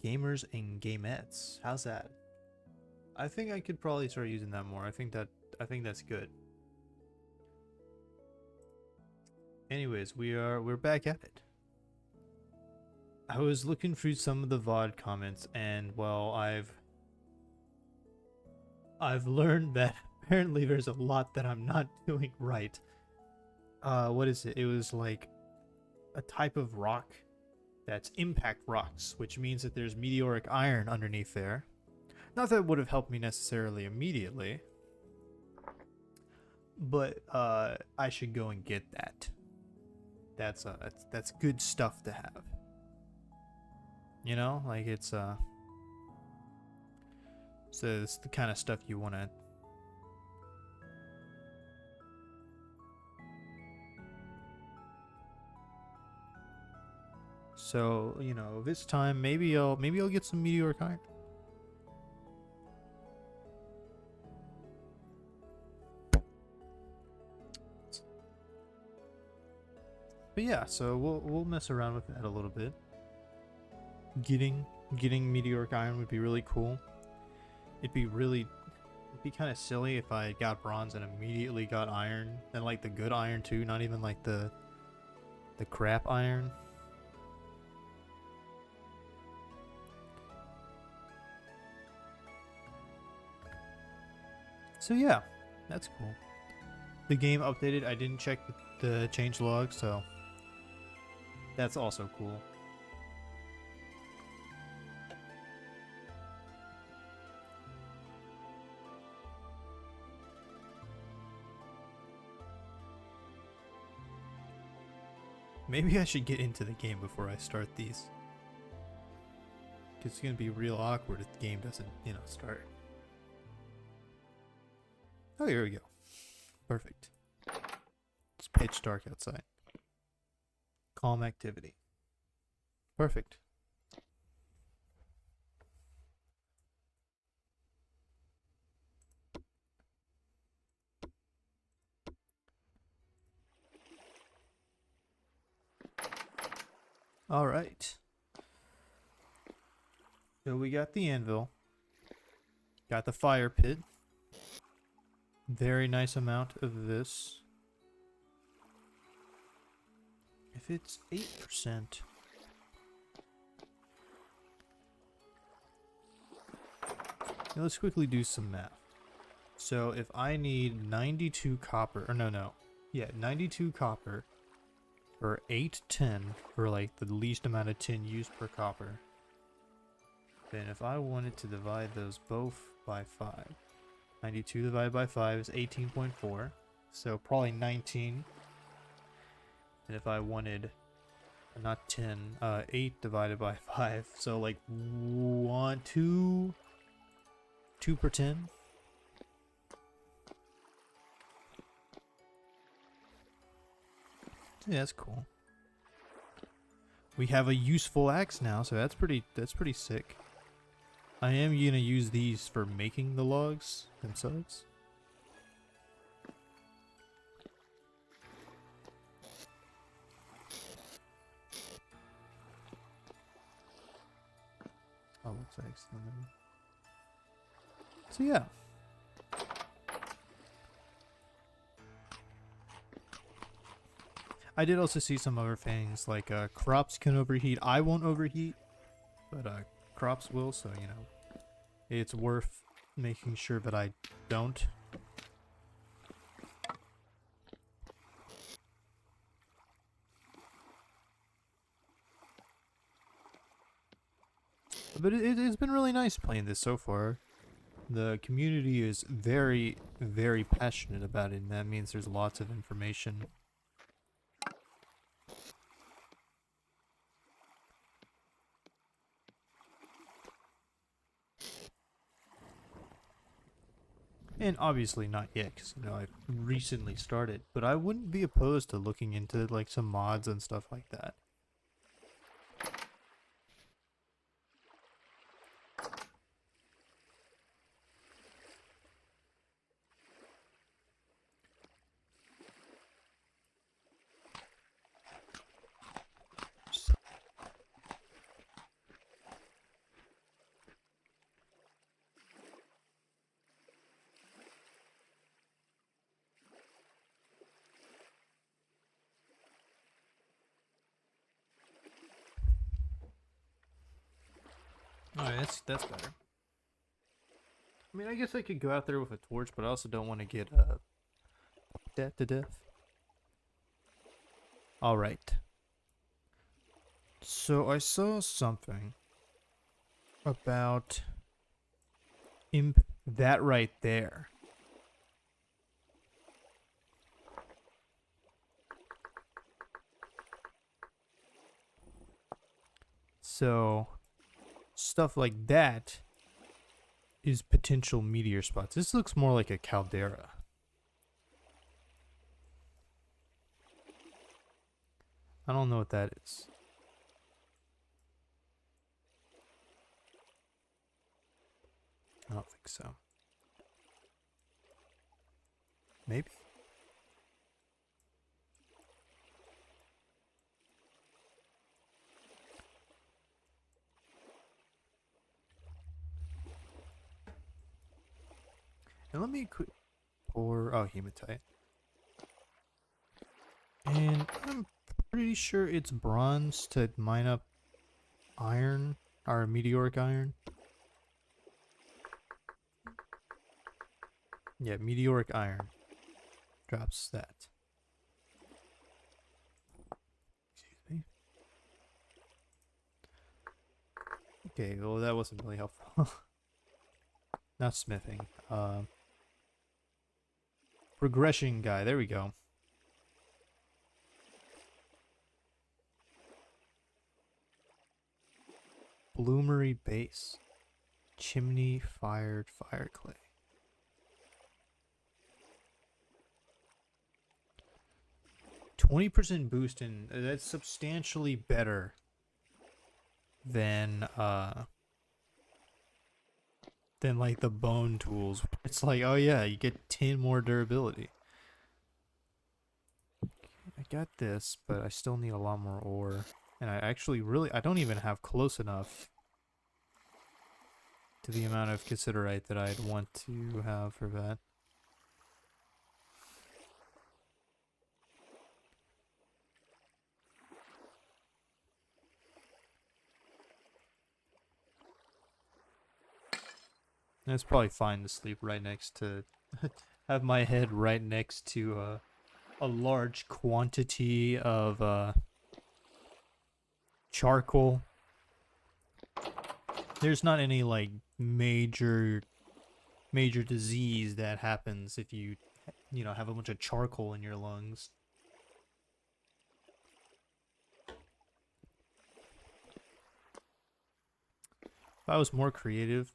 gamers and gamettes. How's that? I think I could probably start using that more. I think that's good. Anyways, we're back at it. I was looking through some of the VOD comments, and well, I've learned that apparently there's a lot that I'm not doing right. What is it? It was like a type of rock that's impact rocks, which means that there's meteoric iron underneath there. Not that it would have helped me necessarily immediately, but I should go and get that. That's good stuff to have. You know, like so it's the kind of stuff you want to. So, you know, this time maybe I'll get some meteoric iron. But yeah, so we'll mess around with that a little bit. Getting meteoric iron would be really cool. It'd be kind of silly if I got bronze and immediately got iron, and like the good iron too, not even like the crap iron. So yeah, that's cool. The game updated. I didn't check the change log, so that's also cool. Maybe I should get into the game before I start these. It's gonna be real awkward if the game doesn't, you know, start. Oh, here we go. Perfect. It's pitch dark outside. Calm activity. Perfect. All right. So we got the anvil. Got the fire pit. Very nice amount of this. If it's 8%. Now let's quickly do some math. So if I need 92 copper, or no. Yeah, 92 copper for 8 tin for like the least amount of tin used per copper. Then if I wanted to divide those both by 5, 92 divided by 5 is 18.4, so probably 19. And if I wanted, not 10, 8 divided by 5, so like 2 per 10. Yeah, that's cool. We have a useful axe now, so that's pretty sick. I am gonna use these for making the logs themselves. Oh, looks like excellent. So yeah. I did also see some other things like crops can overheat. I won't overheat, but crops will, so you know, it's worth making sure that I don't. But it's been really nice playing this so far. The community is very, very passionate about it, and that means there's lots of information. And obviously not yet, because, you know, I've recently started. But I wouldn't be opposed to looking into, like, some mods and stuff like that. Alright, that's better. I mean, I guess I could go out there with a torch, but I also don't want to get dead to death. Alright. So I saw something about that right there. So stuff like that is potential meteor spots. This looks more like a caldera. I don't know what that is. I don't think so. Maybe? And let me pour... Oh, hematite. And I'm pretty sure it's bronze to mine up iron, or meteoric iron. Yeah, meteoric iron drops that. Excuse me. Okay, well that wasn't really helpful. Not smithing. Regression guy, there we go. Bloomery base. Chimney fired fire clay. 20% boost in that's substantially better than like the bone tools. It's like, oh yeah, you get 10 more durability. I got this, but I still need a lot more ore. And I actually I don't even have close enough to the amount of cassiterite that I'd want to have for that. And it's probably fine to sleep right next to, have my head right next to a large quantity of charcoal. There's not any like major disease that happens if you know, have a bunch of charcoal in your lungs. If I was more creative,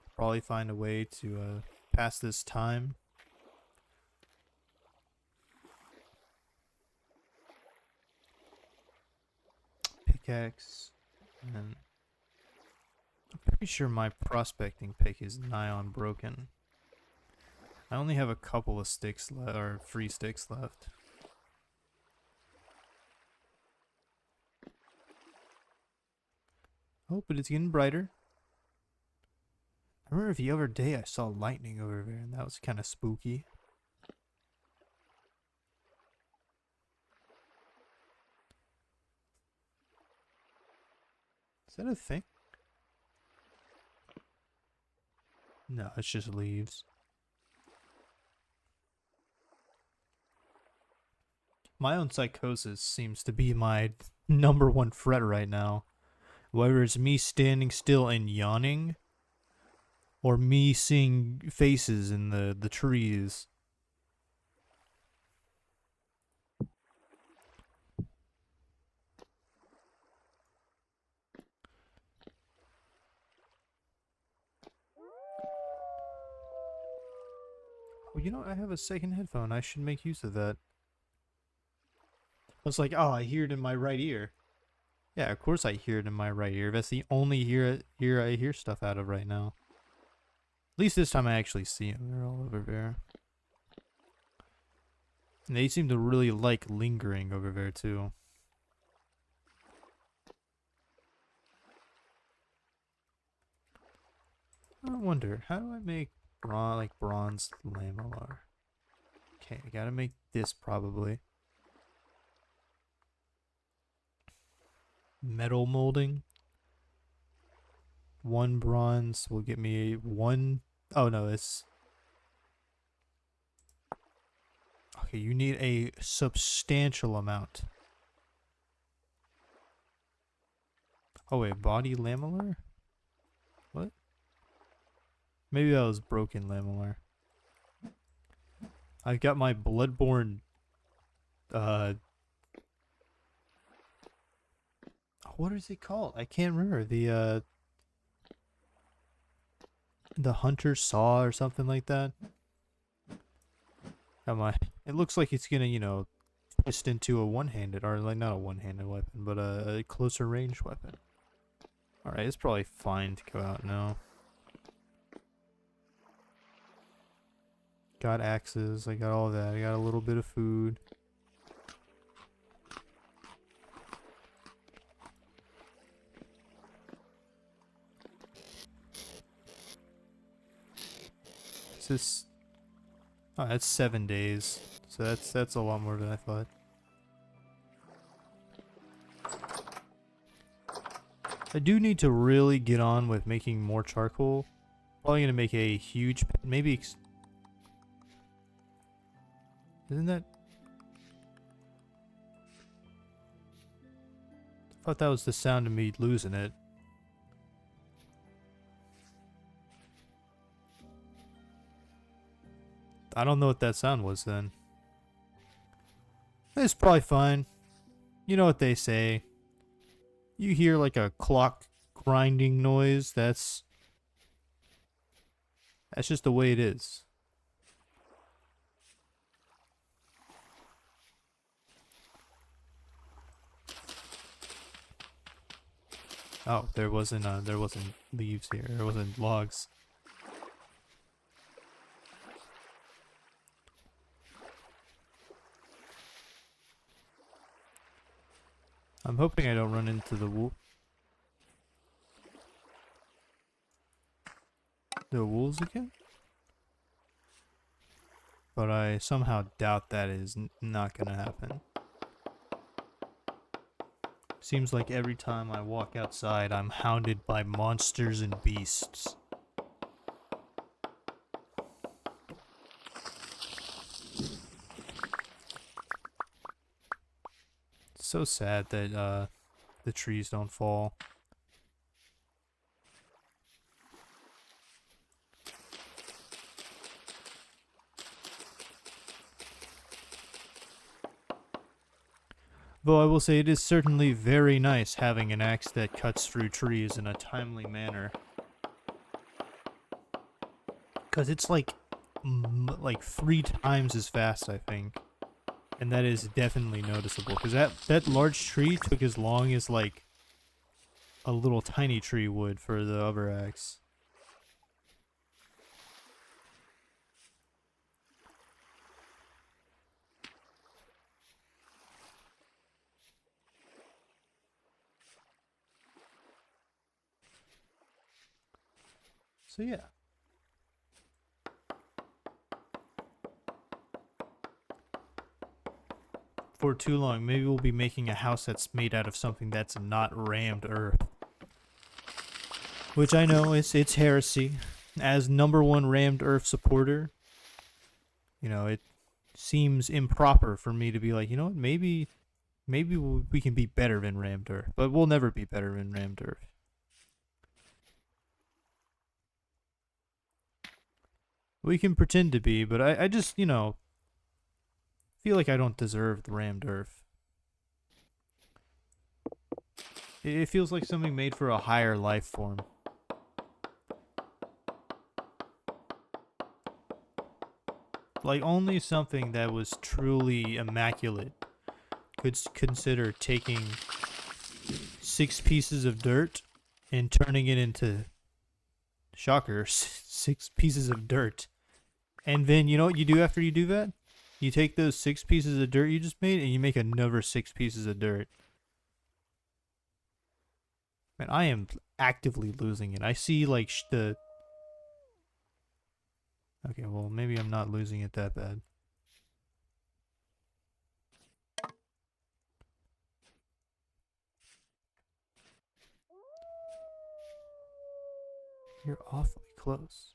I'd probably find a way to pass this time. Pickaxe, and I'm pretty sure my prospecting pick is nigh on broken. I only have a couple of sticks left, or free sticks left. Oh, but it's getting brighter. I remember the other day I saw lightning over there, and that was kind of spooky. Is that a thing? No, it's just leaves. My own psychosis seems to be my #1 fret right now. Whether it's me standing still and yawning, or me seeing faces in the trees. Well, you know, I have a second headphone. I should make use of that. I was like, oh, I hear it in my right ear. Yeah, of course I hear it in my right ear. That's the only ear I hear stuff out of right now. At least this time I actually see them. They're all over there. And they seem to really like lingering over there, too. I wonder, how do I make bronze lamellar? Okay, I gotta make this probably. Metal molding. 1 bronze will get me 1. Oh no, it's okay. You need a substantial amount. Oh wait, body lamellar? What? Maybe that was broken lamellar. I've got my Bloodborne, what is it called? I can't remember. The hunter saw or something like that. Got my, it looks like it's gonna, you know, twist into a one-handed, or like not a one-handed weapon, but a closer range weapon. Alright, it's probably fine to go out now. Got axes, I got all that, I got a little bit of food. Is this... Oh, that's 7 days. So that's a lot more than I thought. I do need to really get on with making more charcoal. Probably gonna make a huge... Maybe... Isn't that... I thought that was the sound of me losing it. I don't know what that sound was then. It's probably fine. You know what they say. You hear like a clock grinding noise, that's just the way it is. Oh, there wasn't leaves here. There wasn't logs. I'm hoping I don't run into the wolves again. But I somehow doubt that is not gonna happen. Seems like every time I walk outside, I'm hounded by monsters and beasts. It's so sad that the trees don't fall. Though I will say it is certainly very nice having an axe that cuts through trees in a timely manner. Because it's like 3 times as fast, I think. And that is definitely noticeable. Because that large tree took as long as like a little tiny tree would for the other axe. So yeah. For too long, maybe we'll be making a house that's made out of something that's not rammed earth. Which I know it's heresy. As #1 rammed earth supporter, you know, it seems improper for me to be like, you know what, maybe we can be better than rammed earth. But we'll never be better than rammed earth. We can pretend to be, but I just, you know, feel like I don't deserve the rammed earth. It feels like something made for a higher life form. Like, only something that was truly immaculate could consider taking 6 pieces of dirt and turning it into, shocker, 6 pieces of dirt. And then, you know what you do after you do that? You take those 6 pieces of dirt you just made and you make another 6 pieces of dirt. Man, I am actively losing it. I see, like, the... Okay, well, maybe I'm not losing it that bad. You're awfully close.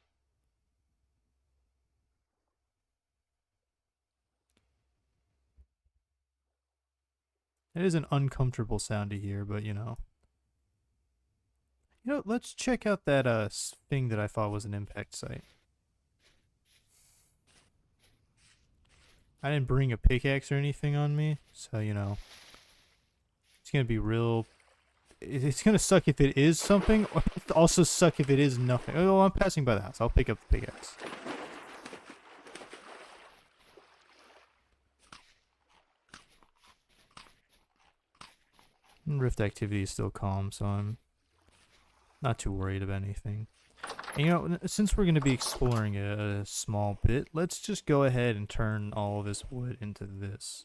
It is an uncomfortable sound to hear, but you know. You know, let's check out that thing that I thought was an impact site. I didn't bring a pickaxe or anything on me, so you know. It's gonna be real. It's gonna suck if it is something, or it also suck if it is nothing. Oh, I'm passing by the house. I'll pick up the pickaxe. And rift activity is still calm, so I'm not too worried about anything. And, you know, since we're going to be exploring a small bit, let's just go ahead and turn all of this wood into this.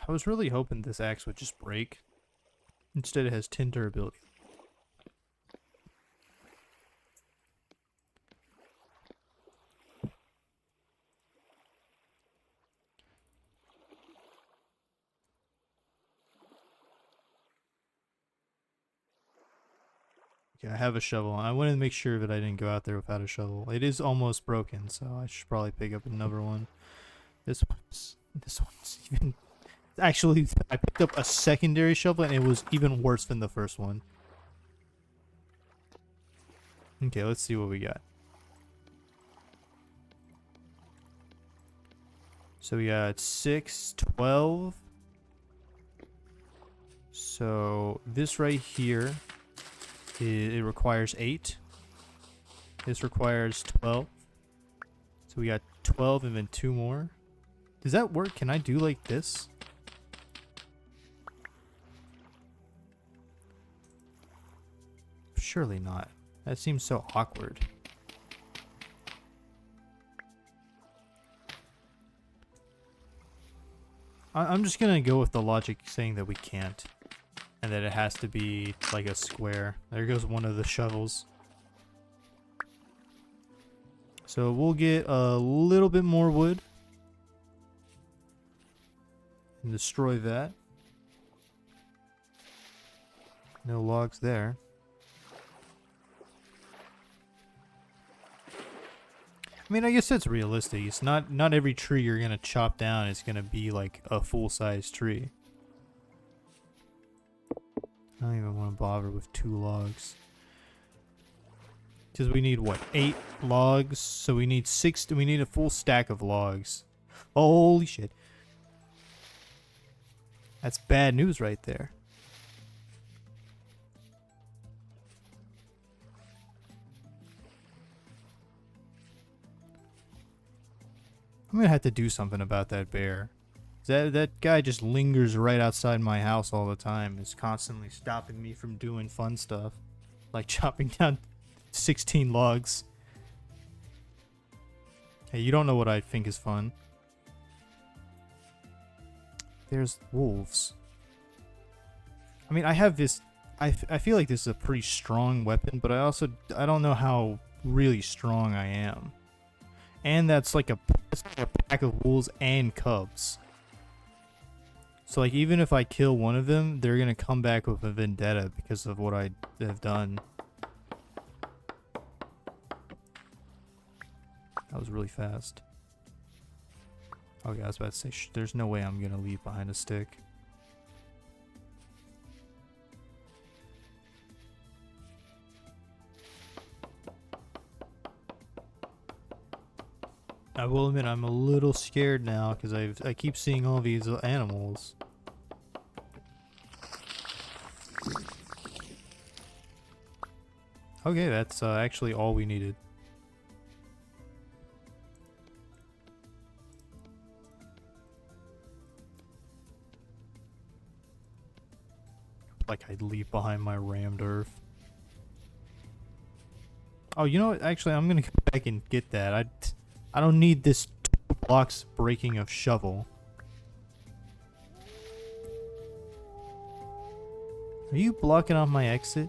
I was really hoping this axe would just break. Instead it has 10 durability. Okay, I have a shovel. I wanted to make sure that I didn't go out there without a shovel. It is almost broken, so I should probably pick up another one. This one's even... Actually, I picked up a secondary shovel and it was even worse than the first one. Okay, let's see what we got. So we got 6, 12. So this right here, it requires 8. This requires 12. So we got 12 and then 2 more. Does that work? Can I do like this? Surely not. That seems so awkward. I'm just gonna go with the logic saying that we can't. And that it has to be like a square. There goes one of the shovels. So we'll get a little bit more wood. And destroy that. No logs there. I mean, I guess that's realistic. It's not every tree you're gonna chop down is gonna be like a full-size tree. I don't even want to bother with 2 logs. Because we need what, 8 logs? So we need 6. We need a full stack of logs. Holy shit! That's bad news right there. I'm gonna have to do something about that bear. That guy just lingers right outside my house all the time. Is constantly stopping me from doing fun stuff. Like chopping down 16 logs. Hey, you don't know what I think is fun. There's wolves. I mean, I have this... I feel like this is a pretty strong weapon, but I don't know how really strong I am. And that's like a pack of wolves and cubs. So like even if I kill one of them, they're gonna come back with a vendetta because of what I have done. That was really fast. Okay, I was about to say, there's no way I'm gonna leave behind a stick. I will admit I'm a little scared now because I keep seeing all these animals. Okay, that's actually all we needed. Like I'd leave behind my rammed earth. Oh, you know what? Actually, I'm gonna come back and get that. I don't need this 2 blocks breaking of shovel. Are you blocking off my exit?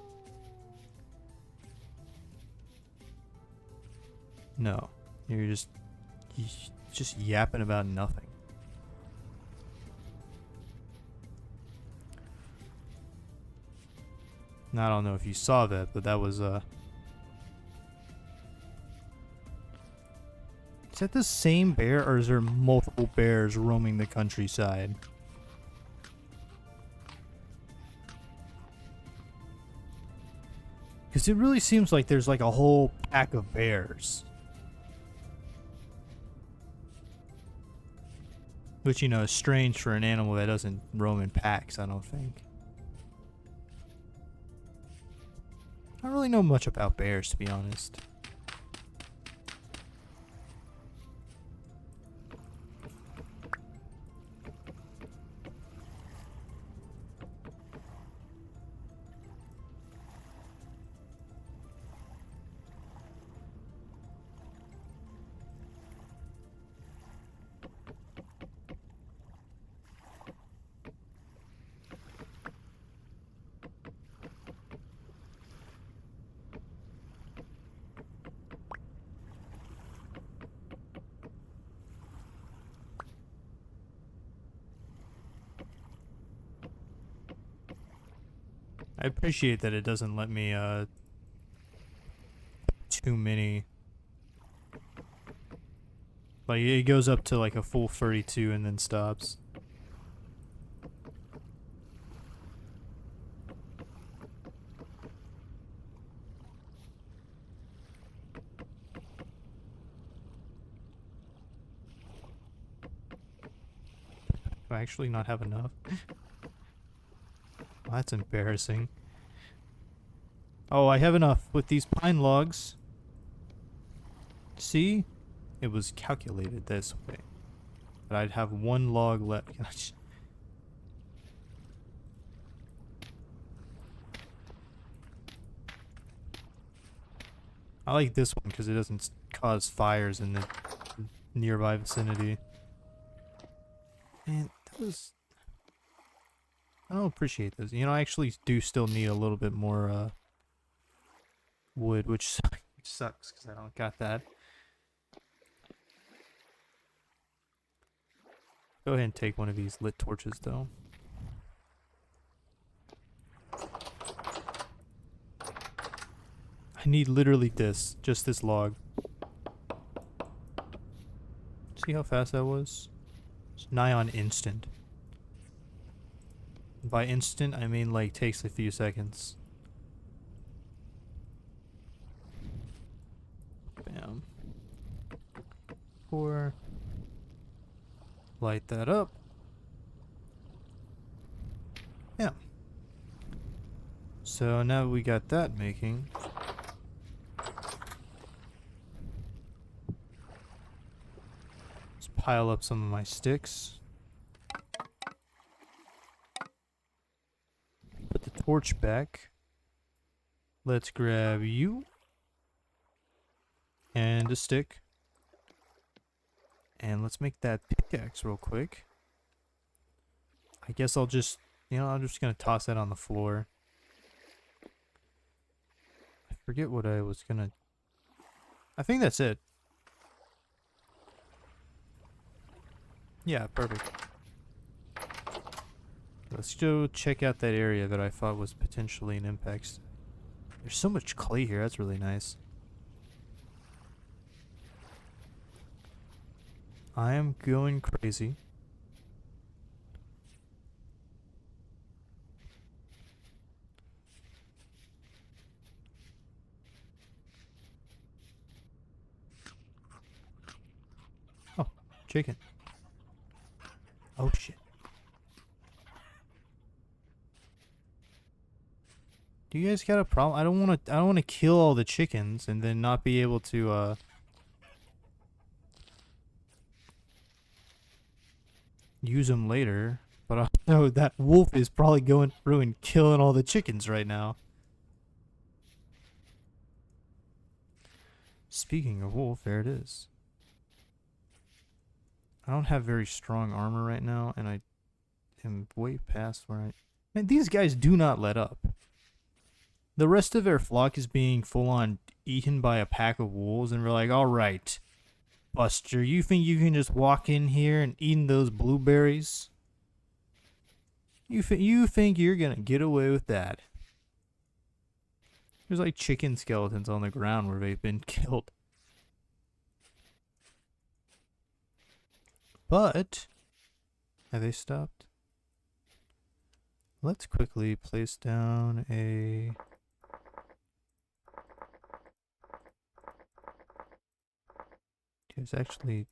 No. You're just yapping about nothing. I don't know if you saw that, but that was is that the same bear, or is there multiple bears roaming the countryside? Because it really seems like there's like a whole pack of bears. Which, you know, is strange for an animal that doesn't roam in packs, I don't think. I don't really know much about bears, to be honest. I appreciate that it doesn't let me, too many. Like, it goes up to like a full 32 and then stops. Do I actually not have enough? Well, that's embarrassing. Oh, I have enough with these pine logs. See? It was calculated this way. But I'd have one log left. I like this one because it doesn't cause fires in the nearby vicinity. Man, that was... I don't appreciate this. You know, I actually do still need a little bit more, wood, which sucks because I don't got that. Go ahead and take one of these lit torches, though. I need literally this, just this log. See how fast that was? It's nigh on instant. By instant, I mean like takes a few seconds. Bam. Pour. Light that up. Yeah. So now we got that making. Let's pile up some of my sticks. Put the torch back. Let's grab you. And a stick. And let's make that pickaxe real quick. I guess I'll just, you know, I'm just gonna toss that on the floor. I forget what I was gonna... I think that's it. Yeah, perfect. Let's go check out that area that I thought was potentially an impact. There's so much clay here, that's really nice. I am going crazy. Oh, chicken. Oh shit. Do you guys got a problem? I don't want to kill all the chickens and then not be able to use them later, but I know that wolf is probably going through and killing all the chickens right now. Speaking of wolf, there it is. I don't have very strong armor right now, and I am way past where I... Man, these guys do not let up. The rest of their flock is being full-on eaten by a pack of wolves, and we're like, alright, Buster, you think you can just walk in here and eat those blueberries? You think you're gonna get away with that? There's like chicken skeletons on the ground where they've been killed. But have they stopped? Let's quickly place down a... There's actually...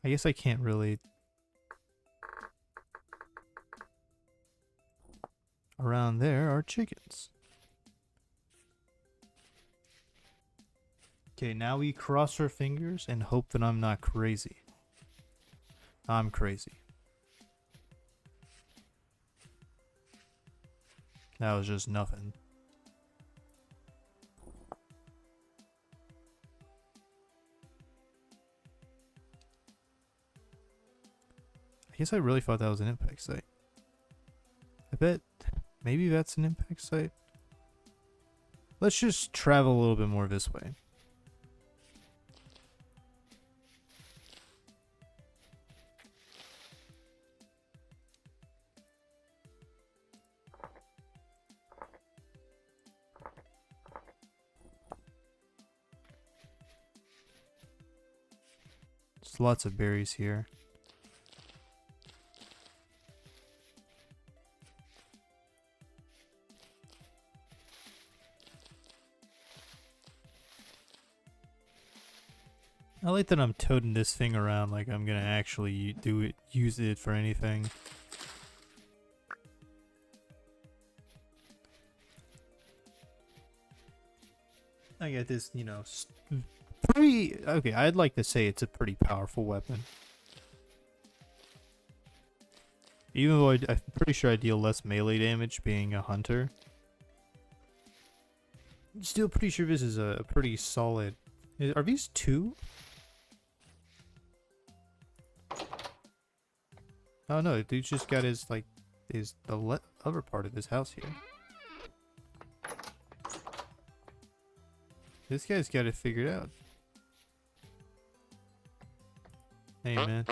I guess I can't really... Around there are chickens. Okay, now we cross our fingers and hope that I'm not crazy. I'm crazy. That was just nothing. I guess I really thought that was an impact site. I bet maybe that's an impact site. Let's just travel a little bit more this way. There's lots of berries here. I like that I'm toting this thing around like I'm gonna actually use it for anything. I got this, you know, pretty... Okay, I'd like to say it's a pretty powerful weapon. Even though I'm pretty sure I deal less melee damage being a hunter. Still pretty sure this is a pretty solid... Are these two? Oh no, dude's just got his, like, the other part of his house here. This guy's got it figured out. Hey, man.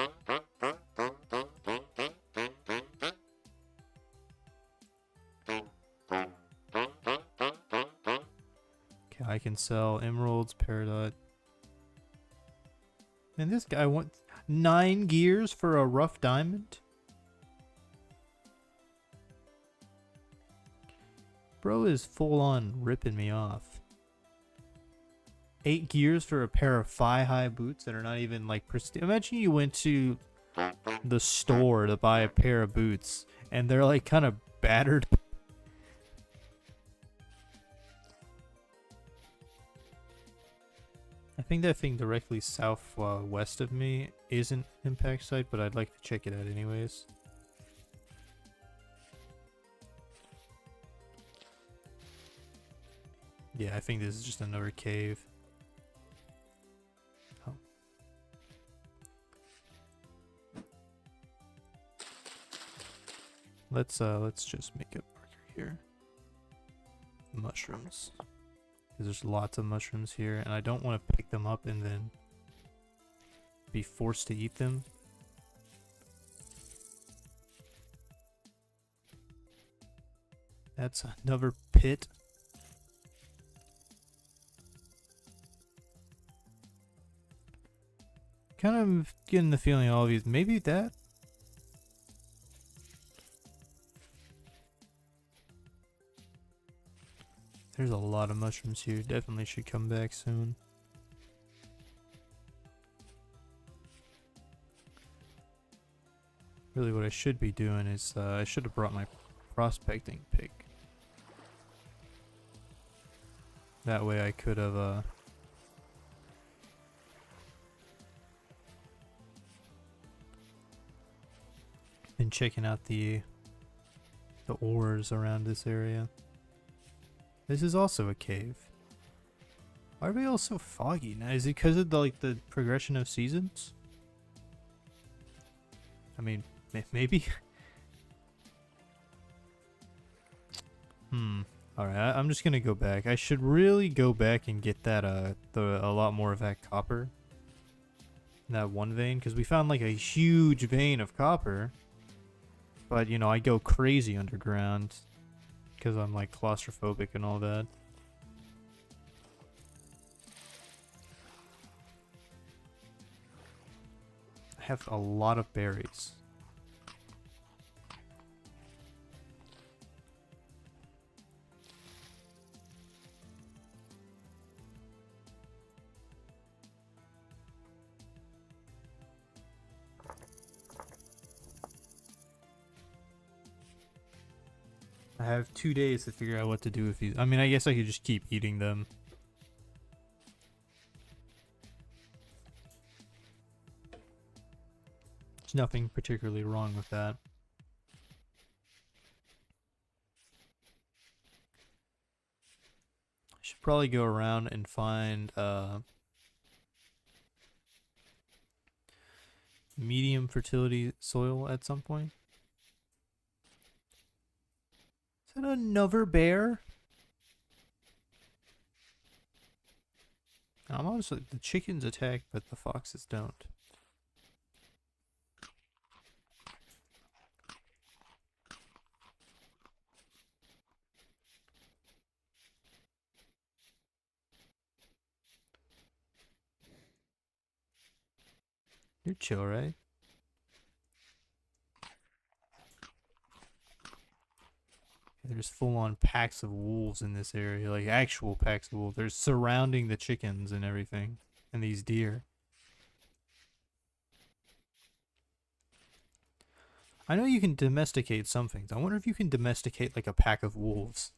Okay, I can sell emeralds, peridot. And this guy wants 9 gears for a rough diamond? Bro is full on ripping me off. 8 gears for a pair of thigh-high boots that are not even like pristine. Imagine you went to the store to buy a pair of boots and they're like kind of battered. I think that thing directly south west of me isn't impact site, but I'd like to check it out anyways. Yeah, I think this is just another cave. Oh. Let's just make a marker here. Mushrooms. Because there's lots of mushrooms here, and I don't want to pick them up and then be forced to eat them. That's another pit. Kind of getting the feeling all of these, maybe that? There's a lot of mushrooms here, definitely should come back soon. Really what I should be doing is, I should have brought my prospecting pick. That way I could have, been checking out the ores around this area. This is also a cave. Why are they all so foggy now? Is it because of the progression of seasons? I mean, maybe. Alright, I'm just gonna go back. I should really go back and get that, a lot more of that copper. In that one vein, because we found like a huge vein of copper. But, you know, I go crazy underground. Because I'm like claustrophobic and all that. I have a lot of berries. I have 2 days to figure out what to do with these. I mean, I guess I could just keep eating them. There's nothing particularly wrong with that. I should probably go around and find medium fertility soil at some point. Is that another bear? I'm honestly, the chickens attack, but the foxes don't. You're chill, right? There's full-on packs of wolves in this area, like actual packs of wolves. They're surrounding the chickens and everything, and these deer. I know you can domesticate some things. I wonder if you can domesticate like a pack of wolves.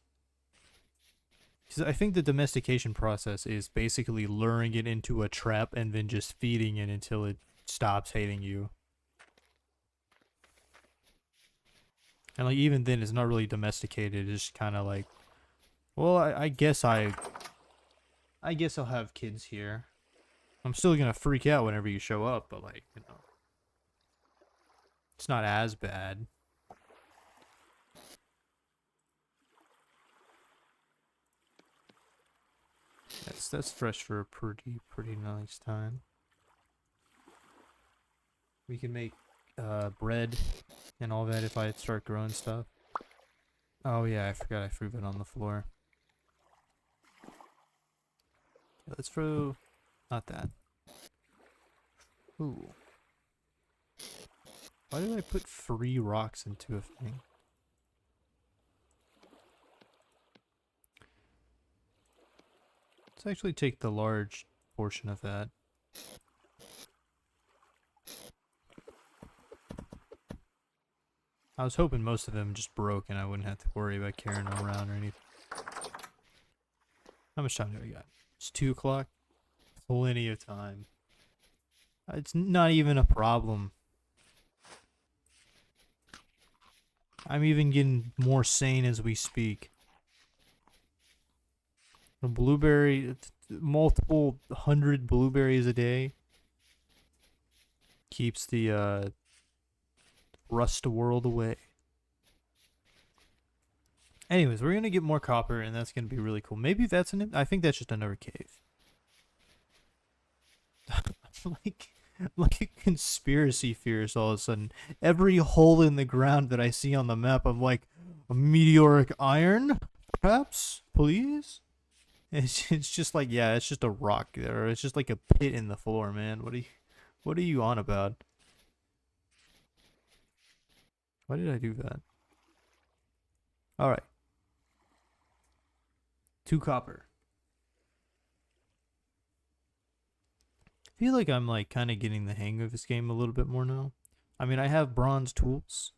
Because I think the domestication process is basically luring it into a trap and then just feeding it until it stops hating you. And like even then, it's not really domesticated. It's just kind of like, well, I guess I'll have kids here. I'm still gonna freak out whenever you show up, but like, you know, it's not as bad. That's fresh for a pretty nice time. We can make bread and all that if I start growing stuff. Oh yeah, I forgot I threw it on the floor. Let's throw, not that. Ooh. Why did I put 3 rocks into a thing? Let's actually take the large portion of that. I was hoping most of them just broke and I wouldn't have to worry about carrying them around or anything. How much time do I got? It's 2 o'clock? Plenty of time. It's not even a problem. I'm even getting more sane as we speak. A blueberry, multiple 100 blueberries a day keeps the rust world away. Anyways, we're gonna get more copper, and that's gonna be really cool. Maybe that's I think that's just another cave. like a conspiracy theorist all of a sudden. Every hole in the ground that I see on the map, I'm like, a meteoric iron, perhaps, please. It's just like, yeah, it's just a rock there. It's just like a pit in the floor, man. What are you on about? Why did I do that? All right. 2 copper. I feel like I'm like kind of getting the hang of this game a little bit more now. I mean, I have bronze tools.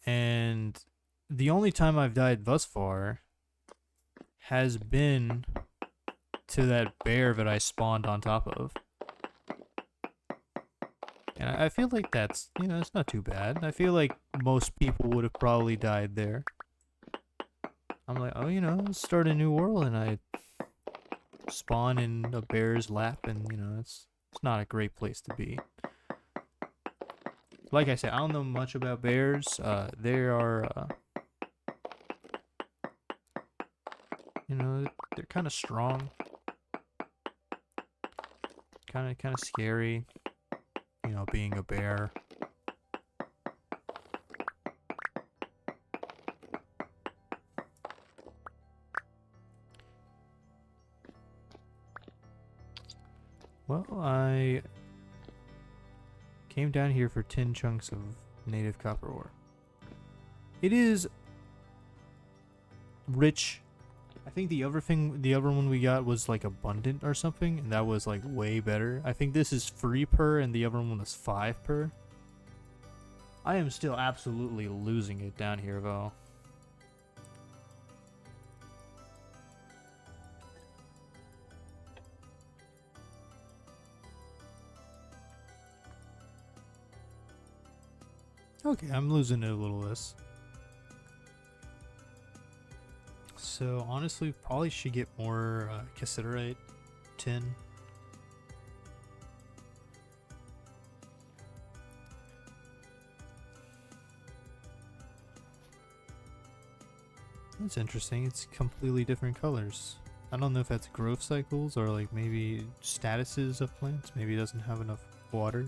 And the only time I've died thus far has been to that bear that I spawned on top of. And I feel like that's, you know, it's not too bad. I feel like most people would have probably died there. I'm like, oh, you know, let's start a new world, and I spawn in a bear's lap, and, you know, it's not a great place to be. Like I said, I don't know much about bears. They are, you know, they're kind of strong. Kind of scary, you know, being a bear. Well, I Came down here for 10 chunks of native copper ore. It is rich. I think the other one we got was like abundant or something, and that was like way better. I think this is 3 per, and the other one was 5 per. I am still absolutely losing it down here, though. Okay, I'm losing it a little less. So honestly, probably should get more cassiterite tin. That's interesting. It's completely different colors. I don't know if that's growth cycles or like maybe statuses of plants. Maybe it doesn't have enough water.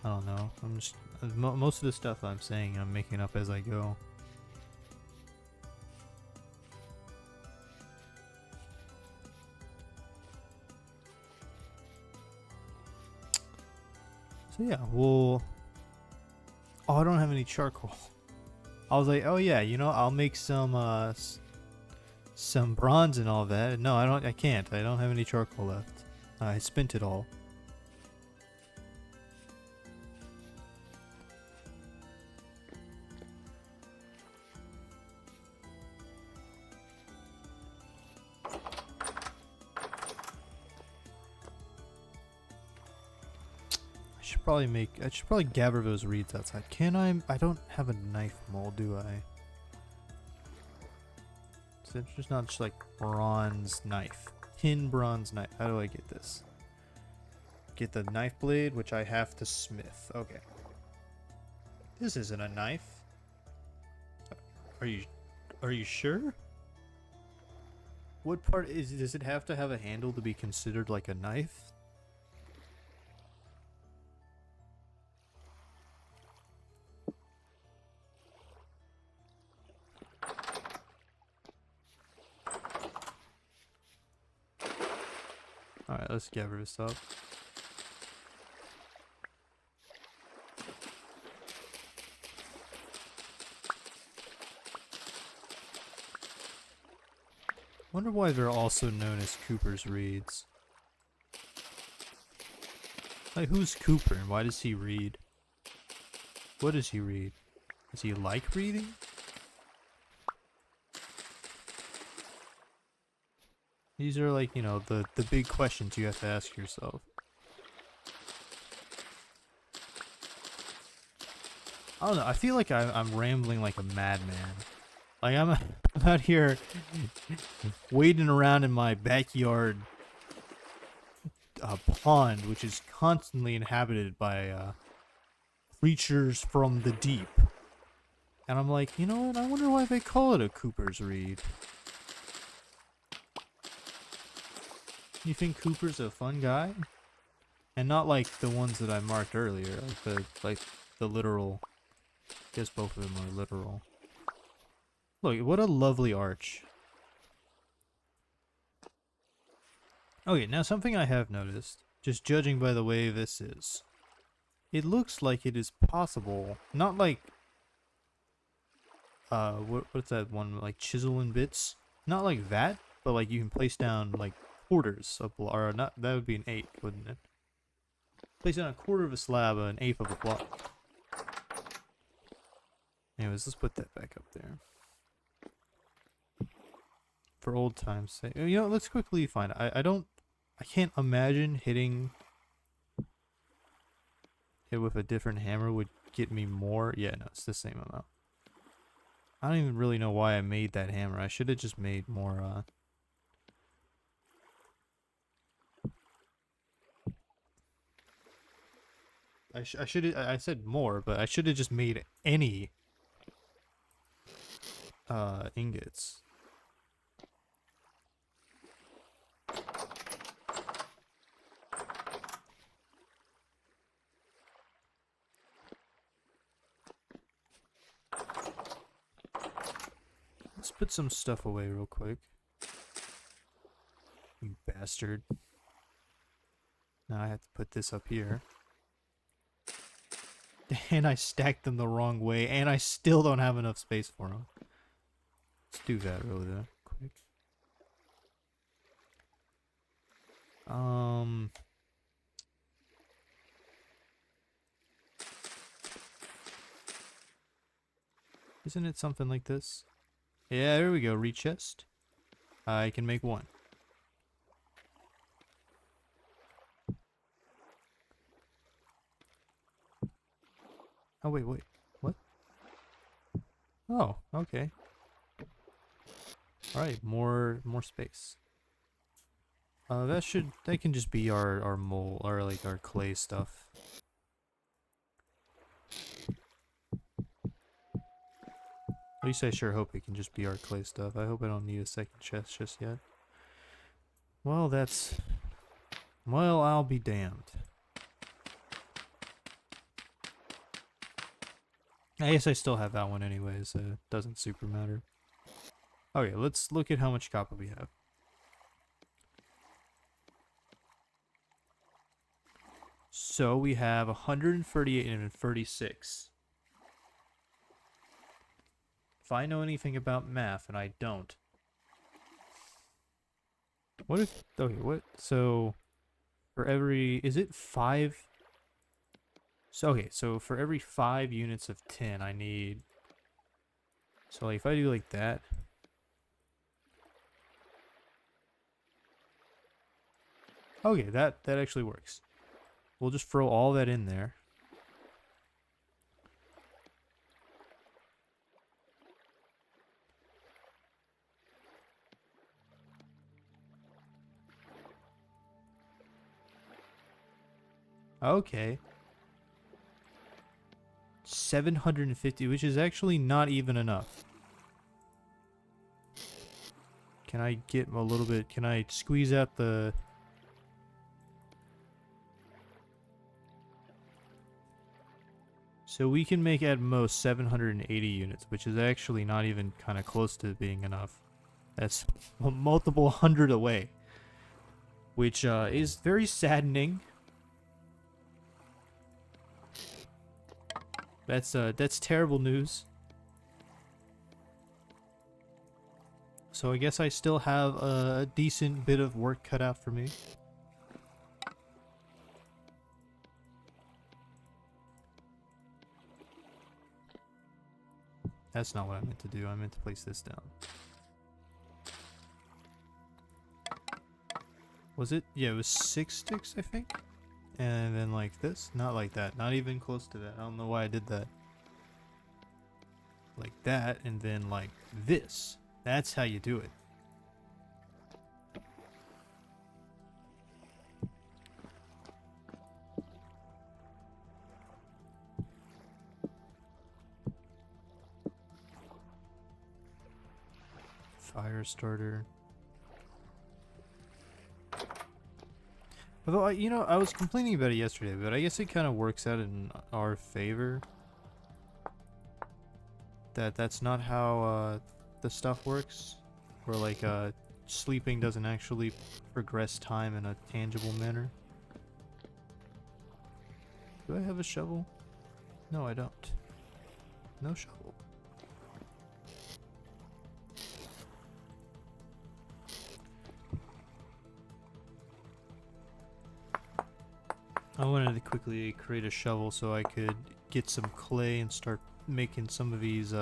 I don't know. I'm just most of the stuff I'm saying I'm making up as I go. So yeah, we'll... Oh, I don't have any charcoal. I was like, oh yeah, you know, I'll make some bronze and all that. No, I can't. I don't have any charcoal left. I spent it all. I should probably gather those reeds outside. Can I? I don't have a knife mold, do I? So it's just not just like bronze knife. Tin bronze knife. How do I get this? Get the knife blade, which I have to smith. Okay. This isn't a knife. Are you sure? What part does it have to have a handle to be considered like a knife? Alright, let's gather this up. Wonder why they're also known as Cooper's reeds. Like, who's Cooper and why does he read? What does he read? Does he like reading? These are like, you know, the big questions you have to ask yourself. I don't know, I feel like I'm rambling like a madman. Like I'm out here wading around in my backyard pond, which is constantly inhabited by creatures from the deep. And I'm like, you know what, I wonder why they call it a Cooper's reed. You think Cooper's a fun guy? And not like the ones that I marked earlier, like the literal. I guess both of them are literal. Look, what a lovely arch. Okay, now something I have noticed, just judging by the way this is. It looks like it is possible, not like what's that one, like chisel and bits? Not like that, but like you can place down like quarters of or not, that would be an eighth, wouldn't it? Place down a quarter of a slab, an eighth of a block. Anyways, let's put that back up there. For old time's sake. You know, let's quickly find it. I can't imagine hitting it with a different hammer would get me more. Yeah, no, it's the same amount. I don't even really know why I made that hammer. I should have just made more, I said more, but I should have just made any ingots. Let's put some stuff away real quick. You bastard. Now I have to put this up here. And I stacked them the wrong way, and I still don't have enough space for them. Let's do that really quick. Isn't it something like this? Yeah, there we go. Rechest. I can make one. Oh, wait. What? Oh, okay. Alright, more space. That can just be our mole, or like our clay stuff. At least I sure hope it can just be our clay stuff. I hope I don't need a second chest just yet. Well, well, I'll be damned. I guess I still have that one anyways, so it doesn't super matter. Okay, let's look at how much copper we have. So we have 138 and 36. If I know anything about math, and I don't. What if, okay, what, so for every, is it 5? So, okay, so for every 5 units of tin, I need, so like if I do like that. Okay, that actually works. We'll just throw all that in there. Okay. 750, which is actually not even enough. Can I get a little bit, can I squeeze out the... So we can make at most 780 units, which is actually not even kind of close to being enough. That's multiple hundred away. Which is very saddening. That's terrible news. So I guess I still have a decent bit of work cut out for me. That's not what I meant to do. I meant to place this down. Was it? Yeah, it was 6 sticks, I think. And then like this. Not like that. Not even close to that. I don't know why I did that. Like that, and then like this. That's how you do it. Fire starter. Although, you know, I was complaining about it yesterday, but I guess it kind of works out in our favor. That's not how the stuff works. Where like sleeping doesn't actually progress time in a tangible manner. Do I have a shovel? No, I don't. No shovel. I wanted to quickly create a shovel so I could get some clay and start making some of these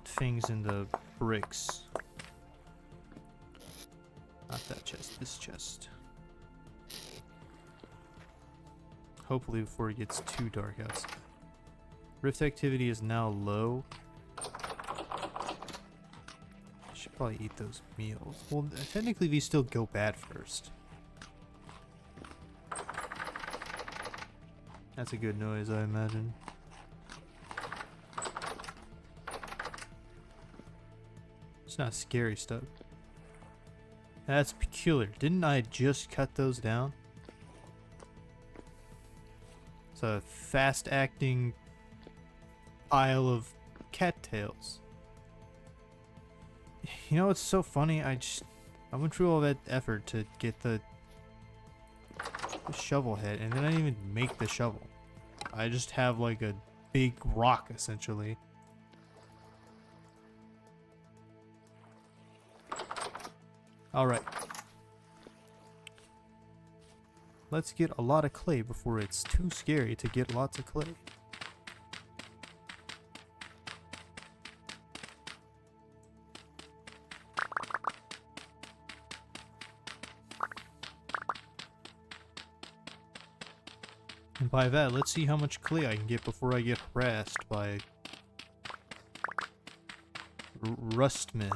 things into bricks. Not that chest, this chest. Hopefully before it gets too dark outside. Rift activity is now low. I should probably eat those meals. Well, technically these still go bad first. That's a good noise, I imagine. It's not scary stuff. That's peculiar. Didn't I just cut those down? It's a fast-acting pile of cattails. You know what's so funny? I went through all that effort to get the shovel head, and then I didn't even make the shovel. I just have like a big rock essentially. Alright. Let's get a lot of clay before it's too scary to get lots of clay. And by that, let's see how much clay I can get before I get harassed by rustmen.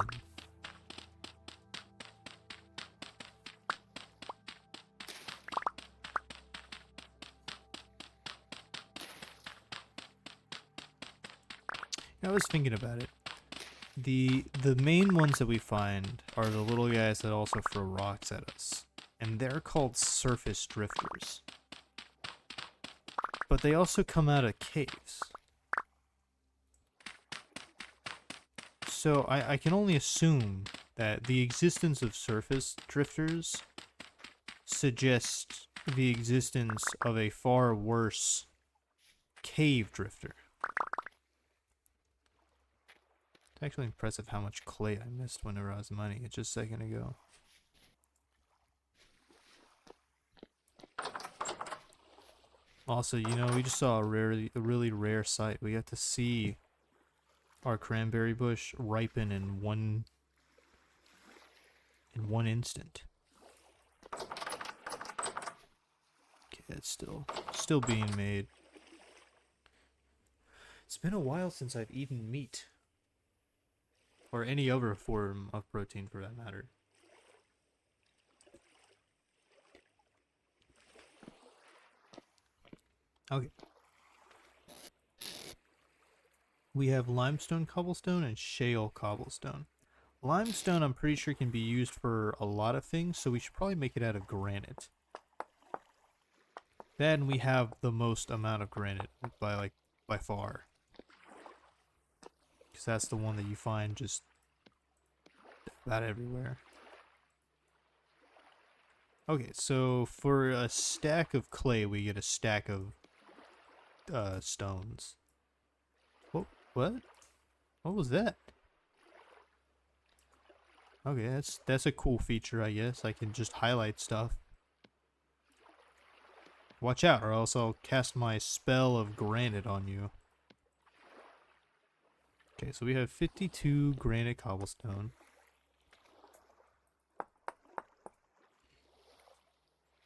I was thinking about it. The main ones that we find are the little guys that also throw rocks at us. And they're called surface drifters. But they also come out of caves. So I can only assume that the existence of surface drifters suggests the existence of a far worse cave drifter. It's actually impressive how much clay I missed whenever I was mining it just a second ago. Also, you know, we just saw a really rare sight. We got to see our cranberry bush ripen in one instant. Okay, it's still being made. It's been a while since I've eaten meat. Or any other form of protein for that matter. Okay. We have limestone cobblestone and shale cobblestone. Limestone, I'm pretty sure, can be used for a lot of things, so we should probably make it out of granite. Then we have the most amount of granite by far. Because that's the one that you find just about everywhere. Okay, so for a stack of clay, we get a stack of stones. What? What was that? Okay, that's a cool feature, I guess. I can just highlight stuff. Watch out, or else I'll cast my spell of granite on you. Okay, so we have 52 granite cobblestone.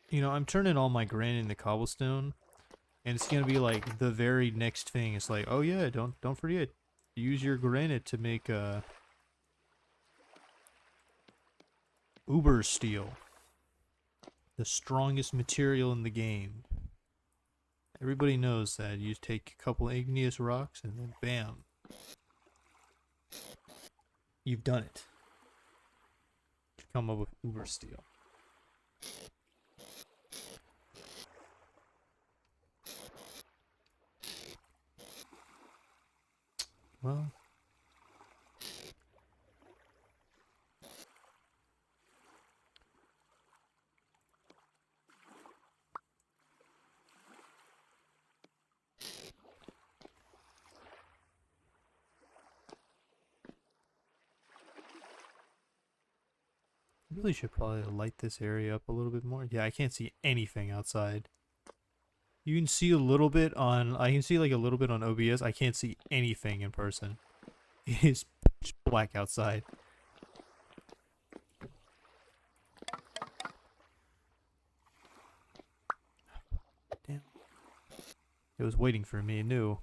You know, I'm turning all my granite into cobblestone, and it's gonna be like the very next thing. It's like, oh yeah, don't forget, use your granite to make Uber steel, the strongest material in the game. Everybody knows that. You take a couple igneous rocks and then bam, you've done it. Come up with Uber steel. Well, really should probably light this area up a little bit more. Yeah, I can't see anything outside. You can see a little bit on, I can see like a little bit on OBS. I can't see anything in person. It is pitch black outside. Damn. It was waiting for me, it knew.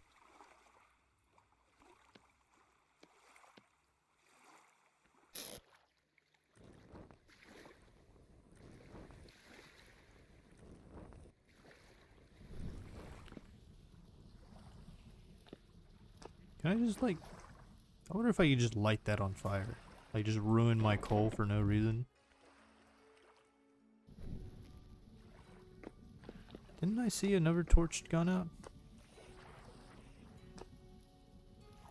Can I just like, I wonder if I could just light that on fire. Like just ruin my coal for no reason. Didn't I see another torch gone out?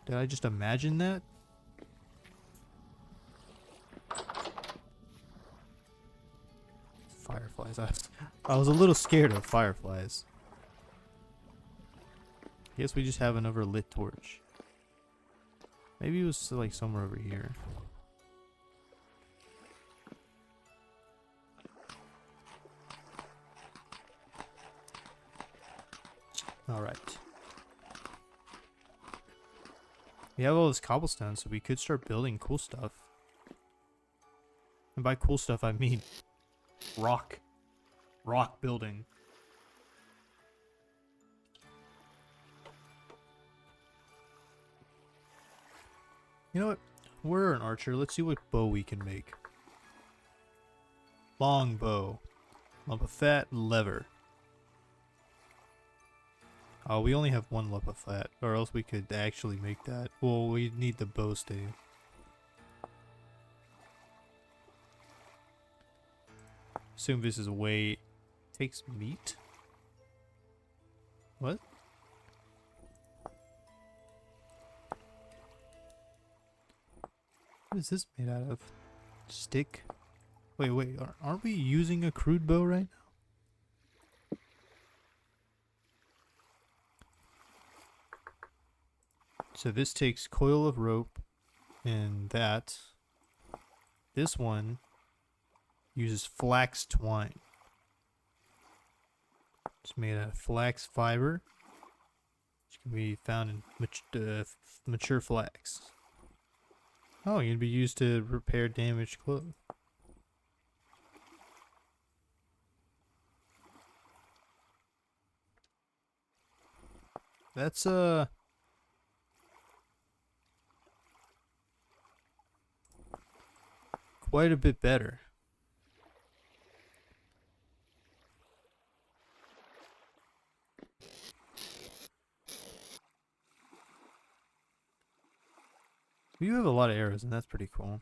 Did I just imagine that? Fireflies. I was a little scared of fireflies. I guess we just have another lit torch. Maybe it was like somewhere over here. Alright. We have all this cobblestone, so we could start building cool stuff. And by cool stuff, I mean rock. Rock building. You know what? We're an archer. Let's see what bow we can make. Long bow. Lump of fat, lever. Oh, we only have one lump of fat, or else we could actually make that. Well, we need the bow stave. Assume this is a way. Takes meat? What? What is this made out of? Stick? Wait, aren't we using a crude bow right now? So this takes coil of rope, and that. This one uses flax twine. It's made out of flax fiber, which can be found in mature flax. Oh, it can be used to repair damaged clothes. That's quite a bit better. You have a lot of arrows, and that's pretty cool.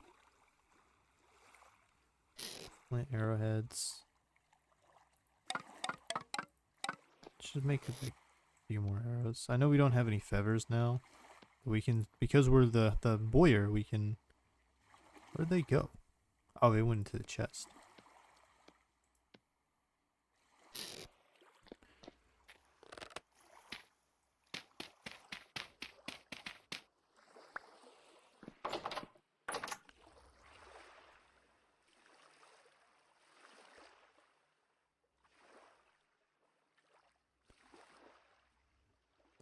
Flint arrowheads. Should make a few more arrows. I know we don't have any feathers now. But we can, because we're the boyer, we can... Where'd they go? Oh, they went into the chest.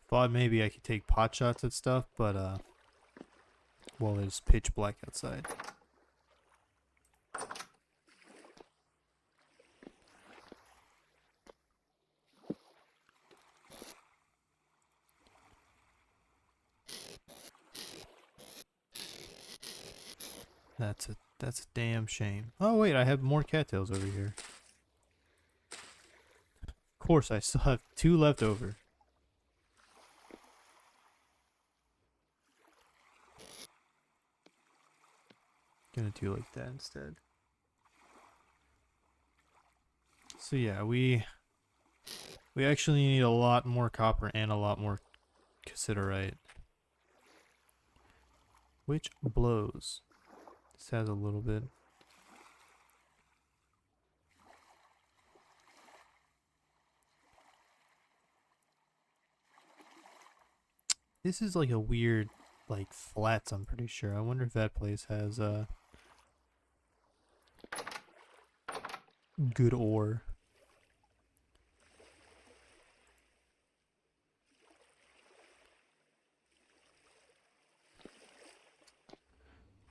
Thought maybe I could take pot shots at stuff, but well, it's pitch black outside. That's a damn shame. Oh wait, I have more cattails over here. Of course, I still have 2 left over. Gonna do like that instead. So yeah, we actually need a lot more copper and a lot more cassiterite. Which blows. This has a little bit. This is like a weird, like, flats, I'm pretty sure. I wonder if that place has good ore.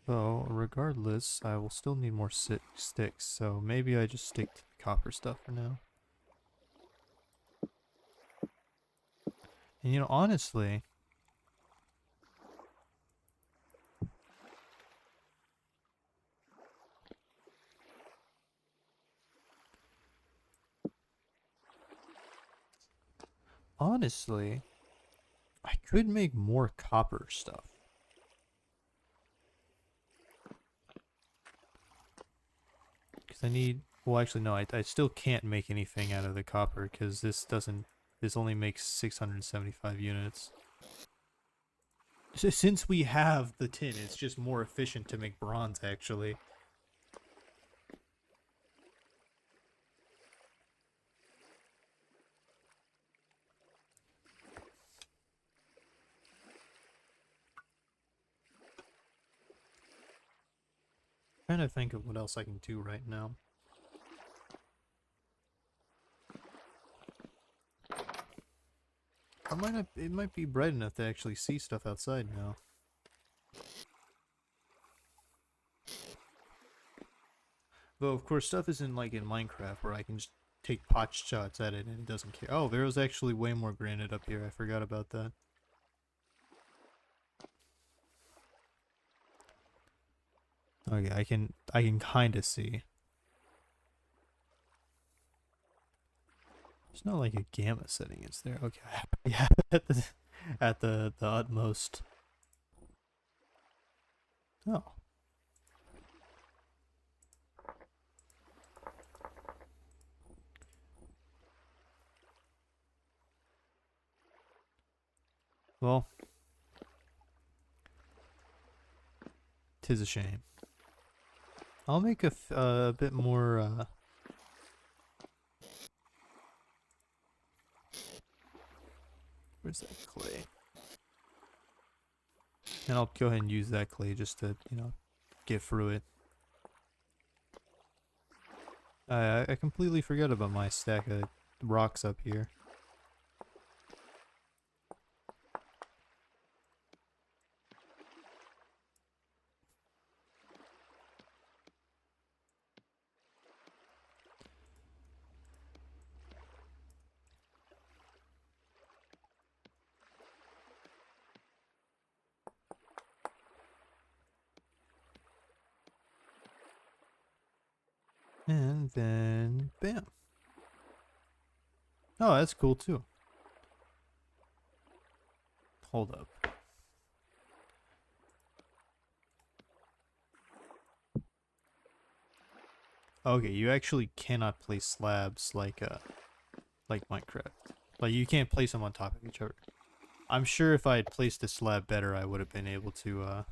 Though, regardless, I will still need more sticks, so maybe I just stick to the copper stuff for now. And you know, honestly... Honestly, I could make more copper stuff. Because I need... Well, actually, no, I still can't make anything out of the copper, because this doesn't... This only makes 675 units. So since we have the tin, it's just more efficient to make bronze, actually. Trying to think of what else I can do right now. I might not, it might be bright enough to actually see stuff outside now. Though of course stuff isn't like in Minecraft where I can just take pot shots at it and it doesn't care. Oh, there was actually way more granite up here. I forgot about that. Okay, I can kind of see. It's not like a gamma setting, is there? Okay, yeah, at the utmost. Oh. Well, 'tis a shame. I'll make a bit more. Where's that clay? And I'll go ahead and use that clay just to, you know, get through it. I completely forgot about my stack of rocks up here. And then, bam. Oh, that's cool too. Hold up. Okay, you actually cannot place slabs like Minecraft. Like you can't place them on top of each other. I'm sure if I had placed the slab better, I would have been able to.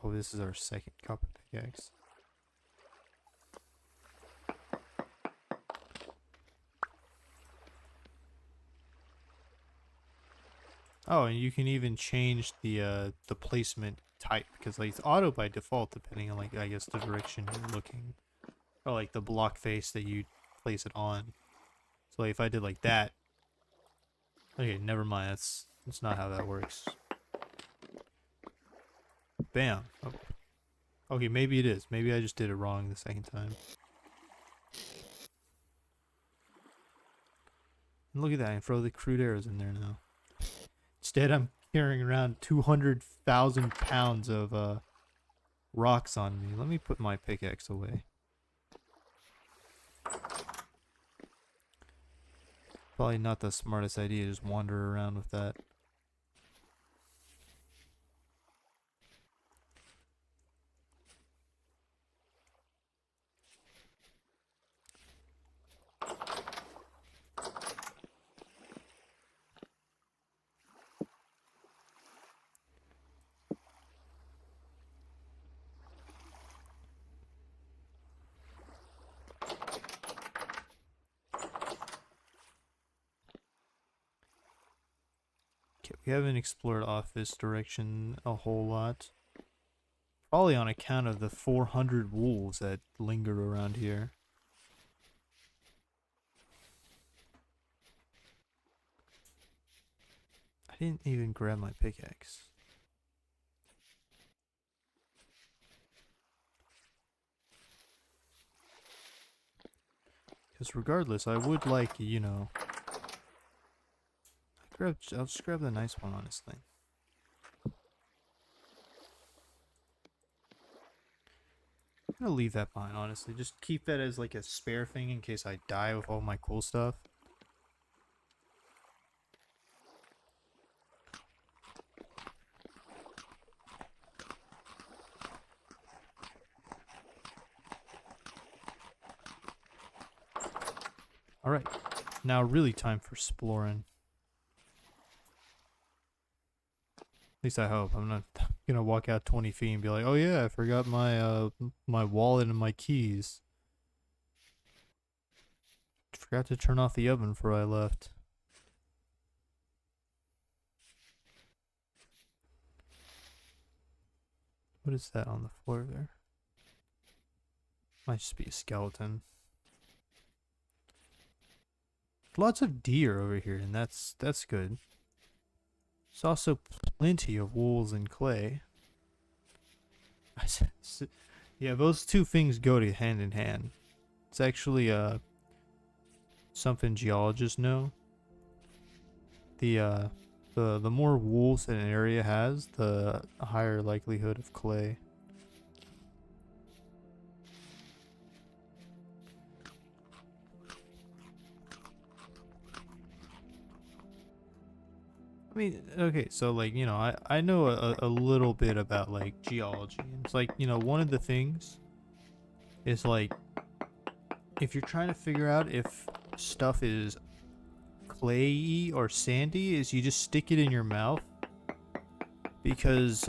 Oh, this is our second copper pickaxe. Oh, and you can even change the placement type because like it's auto by default depending on like I guess the direction you're looking, or like the block face that you place it on. So like, if I did like that, okay, never mind. That's not how that works. Bam. Oh. Okay, maybe it is. Maybe I just did it wrong the second time. And look at that! I can throw the crude arrows in there now. Instead, I'm carrying around 200,000 pounds of rocks on me. Let me put my pickaxe away. Probably not the smartest idea to just wander around with that. Okay, we haven't explored off this direction a whole lot. Probably on account of the 400 wolves that linger around here. I didn't even grab my pickaxe. Because regardless, I would like, you know... I'll just grab the nice one, honestly. I'm gonna leave that behind, honestly. Just keep that as like a spare thing in case I die with all my cool stuff. Alright, now really time for exploring. At least I hope. I'm not gonna walk out 20 feet and be like, oh yeah, I forgot my my wallet and my keys. Forgot to turn off the oven before I left. What is that on the floor there? Might just be a skeleton. Lots of deer over here, and that's good. There's also plenty of wolves and clay. Yeah, those two things go to hand in hand. It's actually something geologists know. The more wolves an area has, the higher likelihood of clay. I mean, okay, so like, you know, I know a little bit about like geology. And it's like, you know, one of the things is like, if you're trying to figure out if stuff is clayey or sandy, is you just stick it in your mouth, because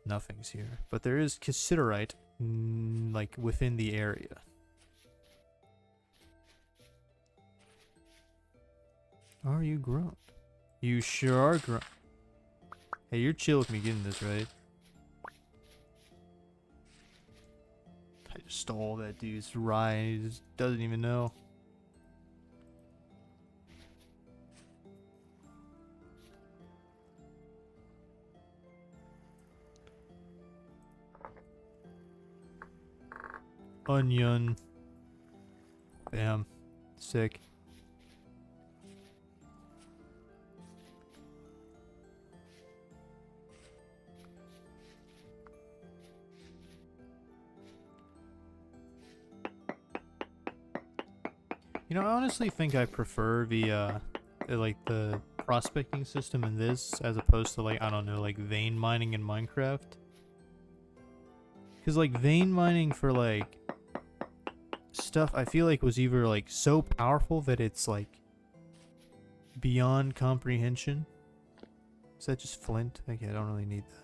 nothing's here, but there is cassiterite like within the area. Are you grown? You sure are grown. Hey, you're chill with me getting this, right? I just stole that dude's rye and he just doesn't even know. Onion. Bam. Sick. You know, I honestly think I prefer the like the prospecting system in this as opposed to like, I don't know, like vein mining in Minecraft. Cause like vein mining for like stuff I feel like was either like so powerful that it's like beyond comprehension. Is that just flint? Okay, I don't really need that.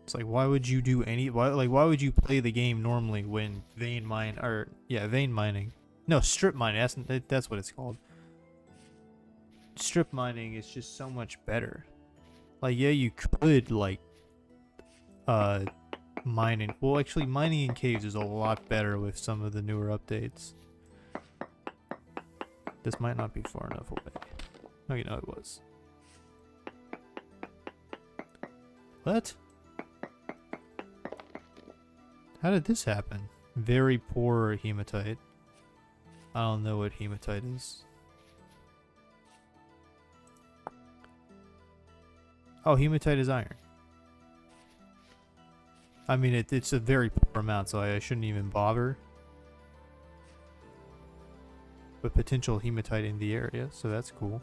It's like, why would you do why would you play the game normally when vein mining. No, strip mining. That's what it's called. Strip mining is just so much better. Like, yeah, you could like mining. Well, actually, mining in caves is a lot better with some of the newer updates. This might not be far enough away. Oh, you know it was. What? How did this happen? Very poor hematite. I don't know what hematite is. Oh, hematite is iron. I mean, it's a very poor amount, so I shouldn't even bother. But potential hematite in the area, so that's cool.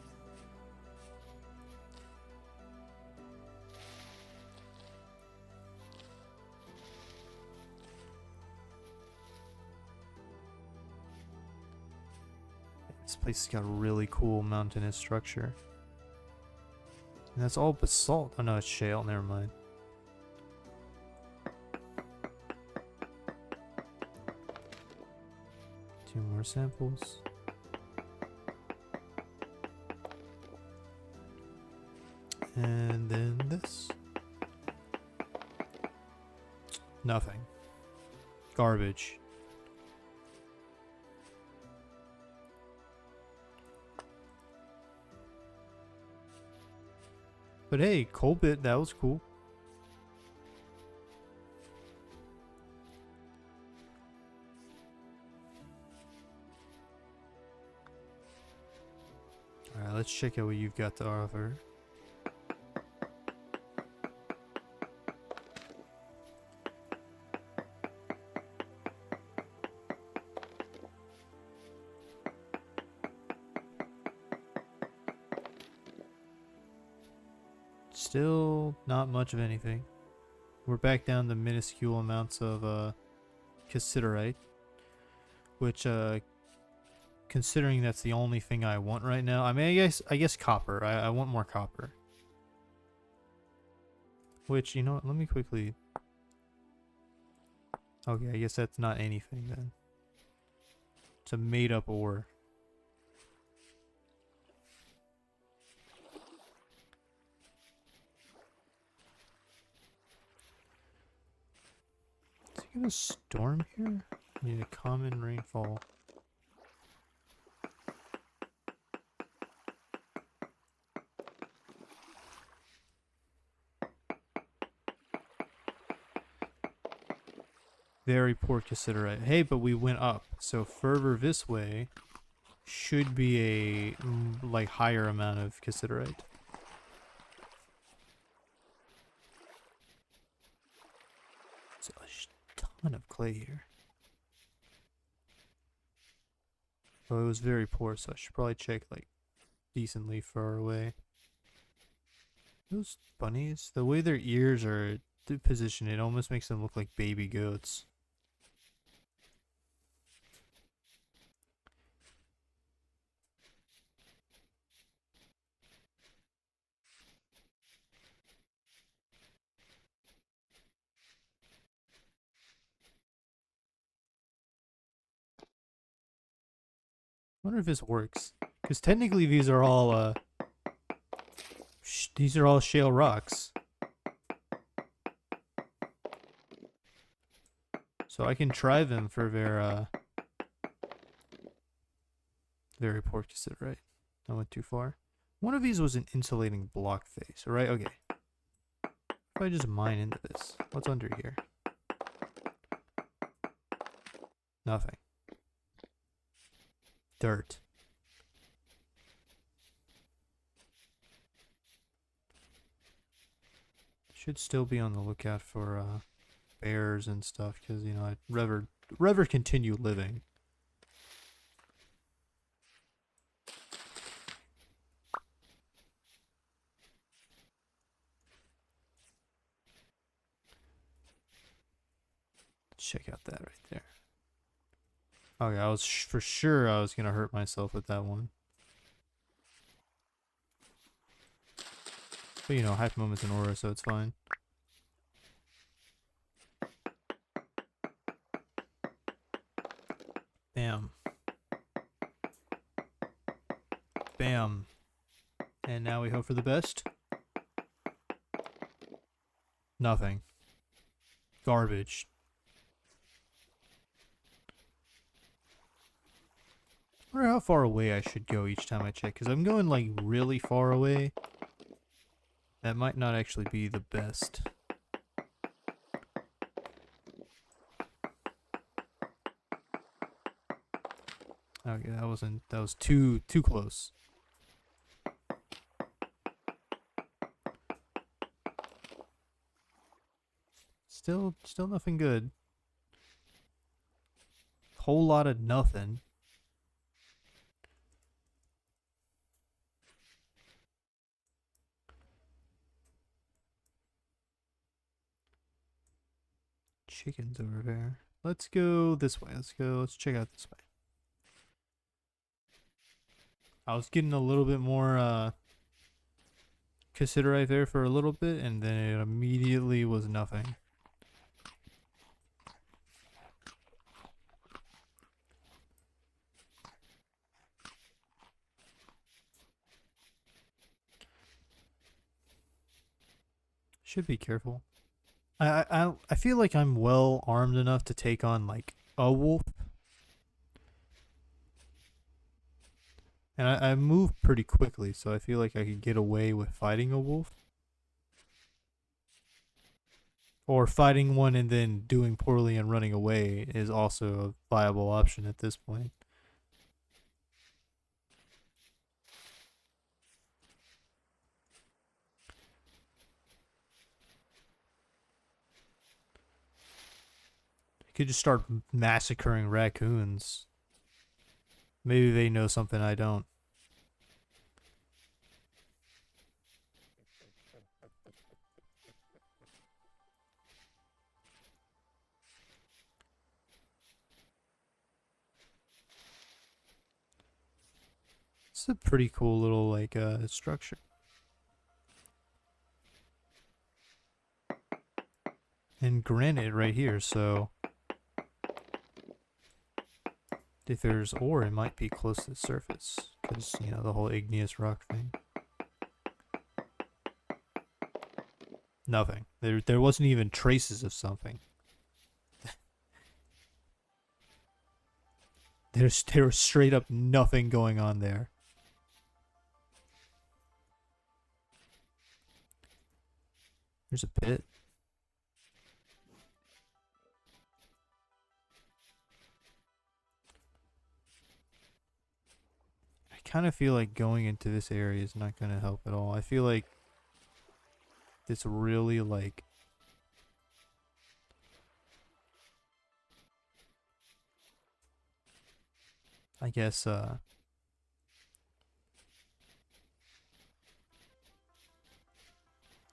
This place has got a really cool mountainous structure. And that's all basalt. Oh no, it's shale, never mind. Two more samples. And then this. Nothing. Garbage. But hey, coal bit, that was cool. Alright, let's check out what you've got to offer. Still not much of anything. We're back down to minuscule amounts of cassiterite, which considering that's the only thing I want right now. I mean, I guess copper. I want more copper. Which, you know what, let me quickly. Okay, I guess that's not anything then. It's a made up ore. get a storm here? Need a common rainfall. Very poor cassiterite. Hey, but we went up. So further this way should be a like higher amount of cassiterite. So a ton of clay here. Oh, it was very poor, so I should probably check like decently far away. Those bunnies, the way their ears are positioned, it almost makes them look like baby goats. I wonder if this works, because technically these are all shale rocks. So I can try them for their very poor cassiterite. I went too far. One of these was an insulating block face, right? Okay. If I just mine into this, what's under here? Nothing. Dirt. Should still be on the lookout for bears and stuff, because you know I'd rather continue living. Check out that right there. Okay, I was for sure I was gonna hurt myself with that one. But you know, hype moments in aura, so it's fine. Bam. Bam. And now we hope for the best. Nothing. Garbage. I wonder how far away I should go each time I check, because I'm going like really far away. That might not actually be the best. Okay, that was too close. Still nothing good. Whole lot of nothing. Chickens over there. Let's go this way. Let's check out this way. I was getting a little bit more cassiterite there for a little bit, and then it immediately was nothing. Should be careful. I feel like I'm well armed enough to take on like a wolf. And I move pretty quickly, so I feel like I could get away with fighting a wolf. Or fighting one and then doing poorly and running away is also a viable option at this point. I could just start massacring raccoons. Maybe they know something I don't. It's a pretty cool little like structure. And granite right here, so if there's ore, it might be close to the surface, because you know the whole igneous rock thing. Nothing. There wasn't even traces of something. There was straight up nothing going on there. There's a pit. I kind of feel like going into this area is not going to help at all. I feel like this really like I guess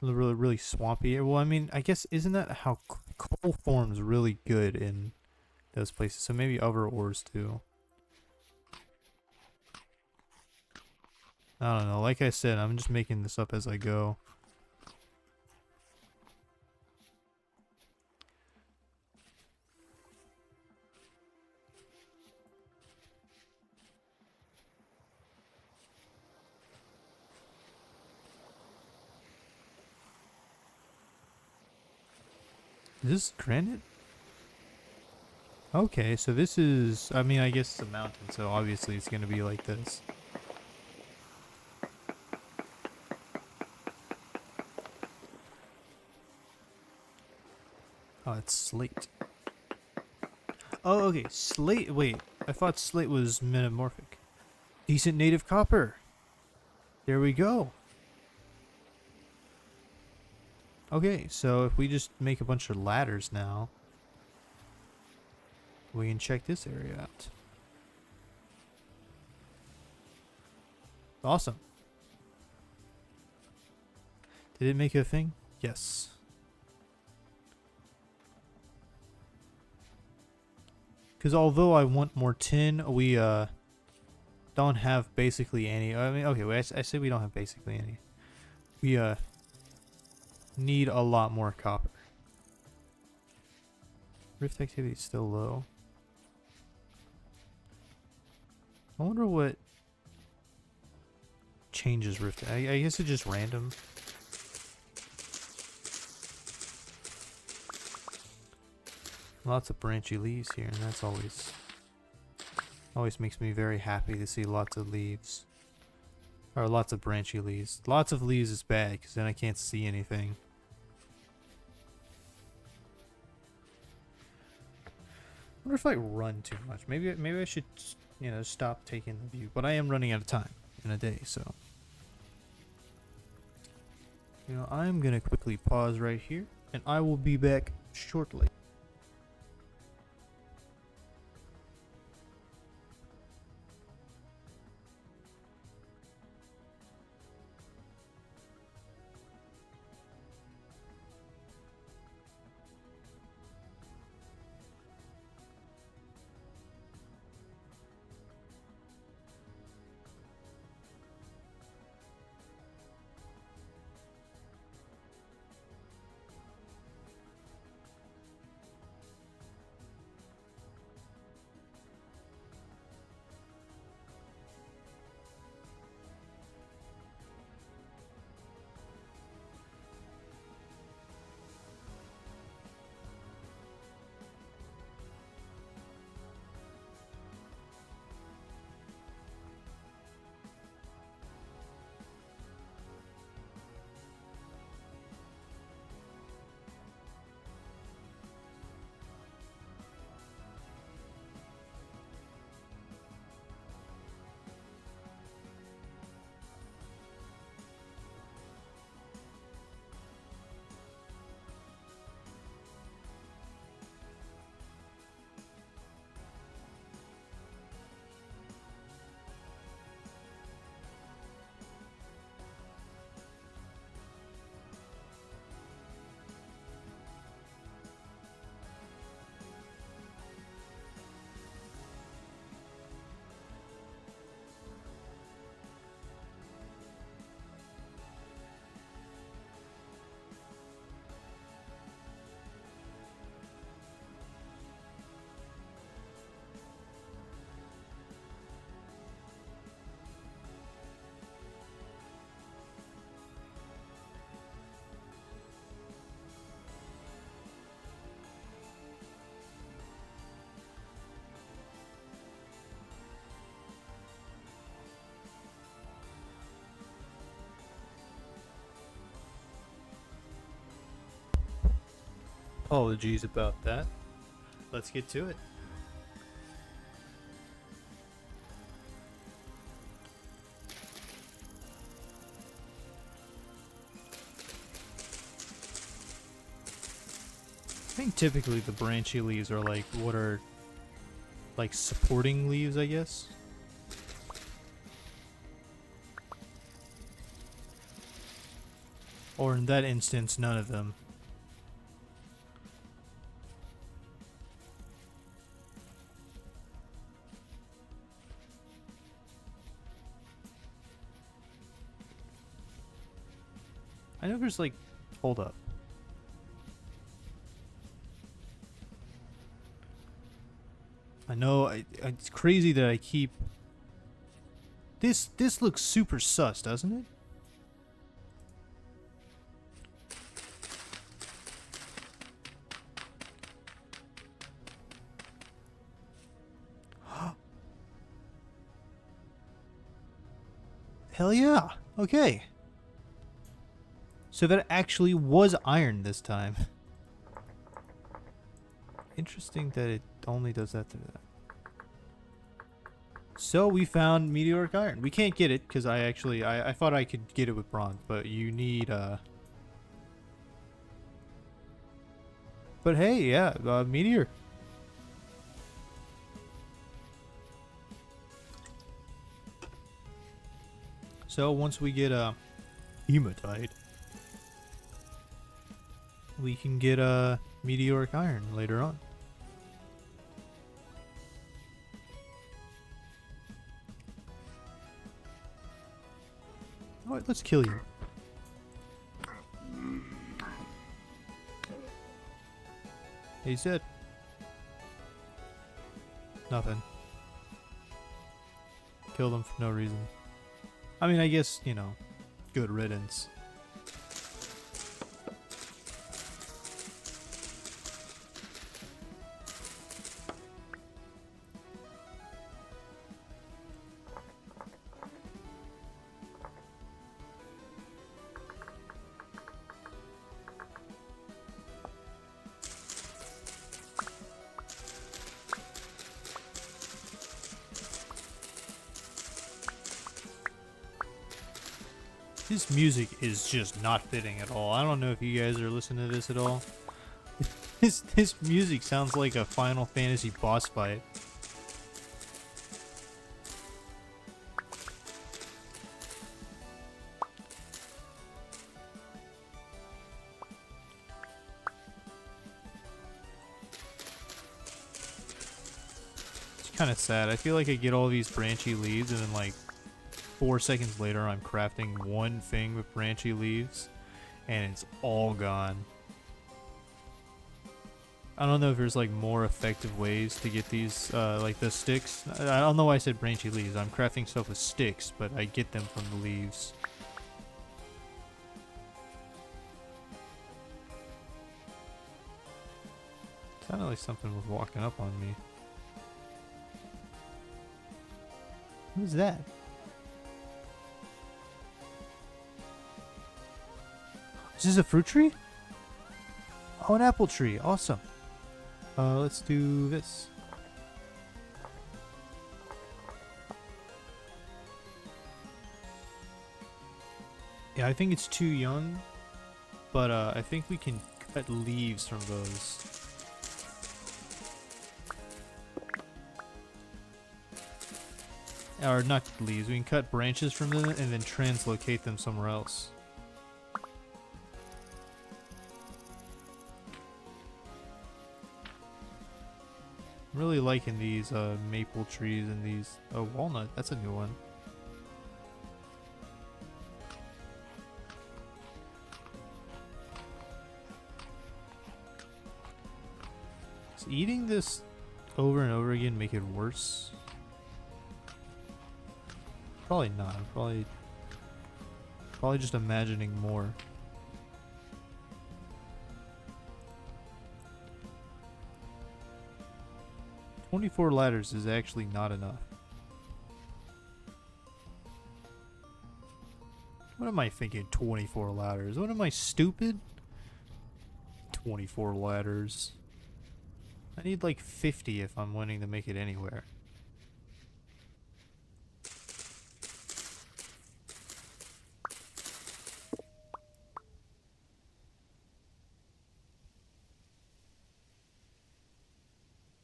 really swampy. Well, I mean, I guess isn't that how coal forms really good in those places? So maybe other ores too. I don't know. Like I said, I'm just making this up as I go. Is this granite? Okay, so this is, I mean, I guess it's a mountain, so obviously it's going to be like this. Oh, it's slate. Oh, okay, slate, wait, I thought slate was metamorphic. Decent native copper. There we go. Okay, so if we just make a bunch of ladders now, we can check this area out. Awesome. Did it make a thing? Yes. Because although I want more tin, we don't have basically any. I mean, okay, wait, I say we don't have basically any. We need a lot more copper. Rift activity is still low. I wonder what changes rift. I guess it's just random. Lots of branchy leaves here, and that's always makes me very happy to see lots of leaves. Or lots of branchy leaves. Lots of leaves is bad, because then I can't see anything. I wonder if I run too much. Maybe I should, you know, stop taking the view. But I am running out of time in a day, so. You know, I'm going to quickly pause right here, and I will be back shortly. Apologies about that. Let's get to it. I think typically the branchy leaves are like what are like supporting leaves, I guess. Or in that instance, none of them. I know there's like, hold up. I know it's crazy that I keep this looks super sus, doesn't it? Hell yeah. Okay. So that actually was iron this time. Interesting that it only does that to that. So we found meteoric iron. We can't get it because I thought I could get it with bronze, but you need But hey, yeah, meteor. So once we get hematite, we can get meteoric iron later on. Alright, let's kill you. He's dead. Nothing. Killed him for no reason. I mean, I guess, you know, good riddance. This music is just not fitting at all. I don't know if you guys are listening to this at all. This music sounds like a Final Fantasy boss fight. It's kind of sad. I feel like I get all these branchy leaves and then like 4 seconds later I'm crafting one thing with branchy leaves and it's all gone. I don't know if there's like more effective ways to get these like the sticks. I don't know why I said branchy leaves. I'm crafting stuff with sticks, but I get them from the leaves. Sounded like something was walking up on me. What is that? Is this a fruit tree? Oh, an apple tree. Awesome. Let's do this. Yeah, I think it's too young, but I think we can cut leaves from those. Or not leaves, we can cut branches from them and then translocate them somewhere else. I'm really liking these maple trees and these walnut. That's a new one. Does eating this over and over again make it worse? Probably not. I'm probably just imagining more. "24 ladders is actually not enough. What am I thinking? 24 ladders? What am I, stupid? 24 ladders. I need like 50 if I'm wanting to make it anywhere.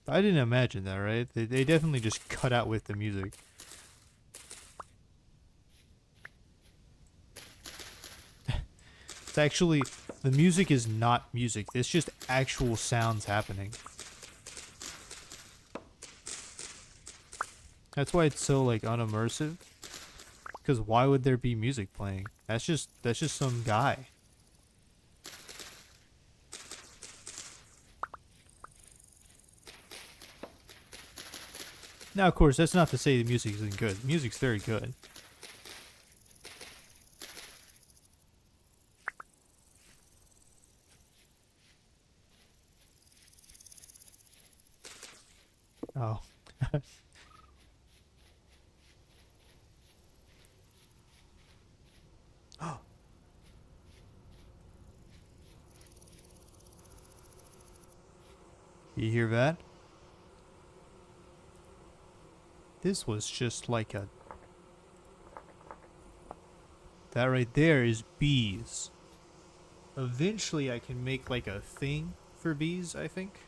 I didn't imagine that, right? They definitely just cut out with the music. It's actually, the music is not music. It's just actual sounds happening. That's why it's so like unimmersive. Because why would there be music playing? That's just some guy. Now, of course, that's not to say the music isn't good. The music's very good. Oh. You hear that? This was just like a... That right there is bees. Eventually I can make like a thing for bees, I think.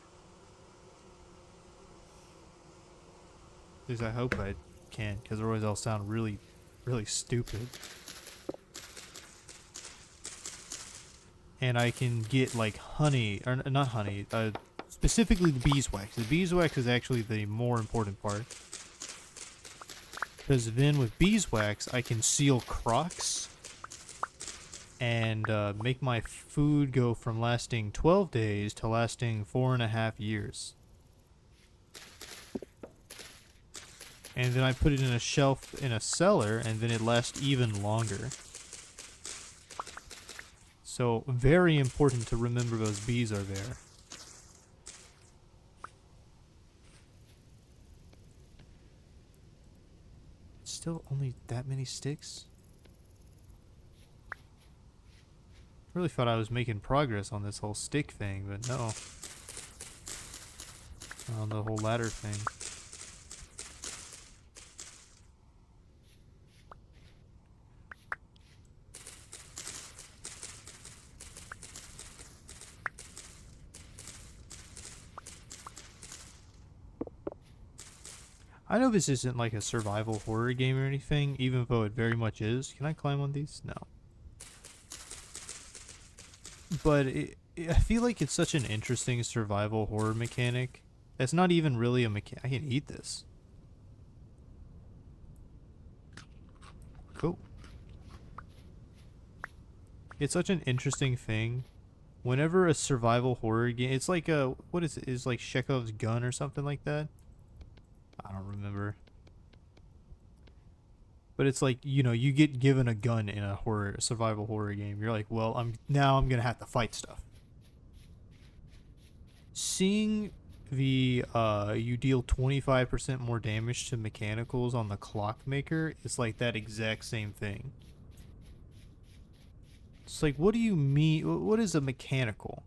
At least I hope I can, because otherwise I'll sound really, really stupid. And I can get like honey, or not honey, specifically the beeswax. The beeswax is actually the more important part. Because then with beeswax, I can seal crocs and make my food go from lasting 12 days to lasting 4.5 years. And then I put it in a shelf in a cellar, and then it lasts even longer. So, very important to remember those bees are there. Still only that many sticks? Really thought I was making progress on this whole stick thing, but no. On the whole ladder thing. I know this isn't like a survival horror game or anything, even though it very much is. Can I climb on these? No. But I feel like it's such an interesting survival horror mechanic. It's not even really a mechanic. I can eat this. Cool. It's such an interesting thing. Whenever a survival horror game, it's like a, what is it? Is like Chekhov's gun or something like that? I don't remember. But it's like, you know, you get given a gun in a survival horror game. You're like, well, I'm gonna have to fight stuff. Seeing the you deal 25% more damage to mechanicals on the Clockmaker is like that exact same thing. It's like, what do you mean? What is a mechanical?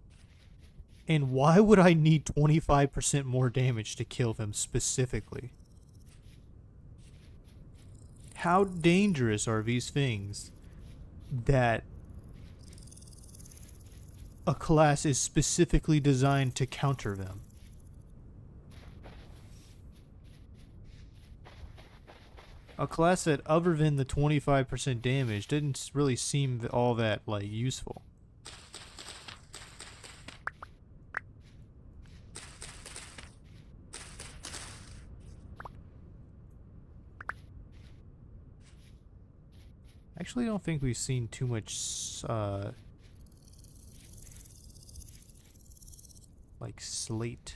And why would I need 25% more damage to kill them specifically? How dangerous are these things that a class is specifically designed to counter them? A class that, other than the 25% damage, didn't really seem all that, like, useful. Actually, I don't think we've seen too much, like, slate.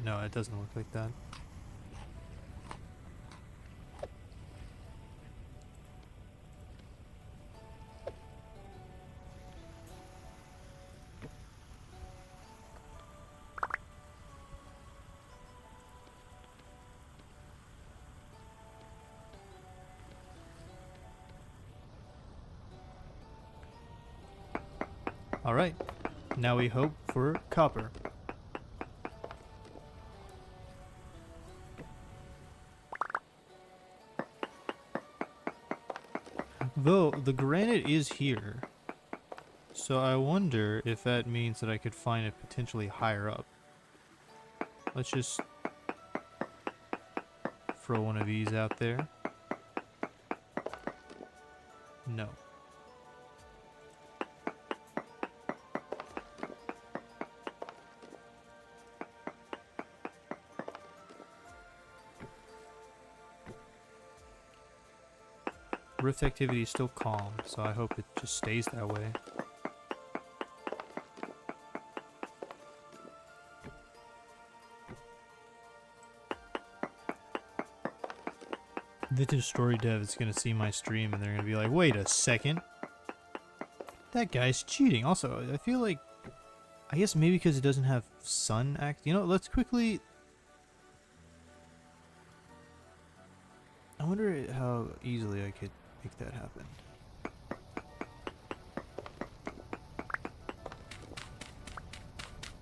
No, it doesn't look like that. Alright, now we hope for copper. Though, the granite is here. So I wonder if that means that I could find it potentially higher up. Let's just throw one of these out there. No. Rift activity is still calm, so I hope it just stays that way. Vintage Story Dev is going to see my stream and they're going to be like, wait a second. That guy's cheating. Also, I feel like, I guess maybe because it doesn't have sun act. You know, let's quickly... I wonder how easily I could make that happen.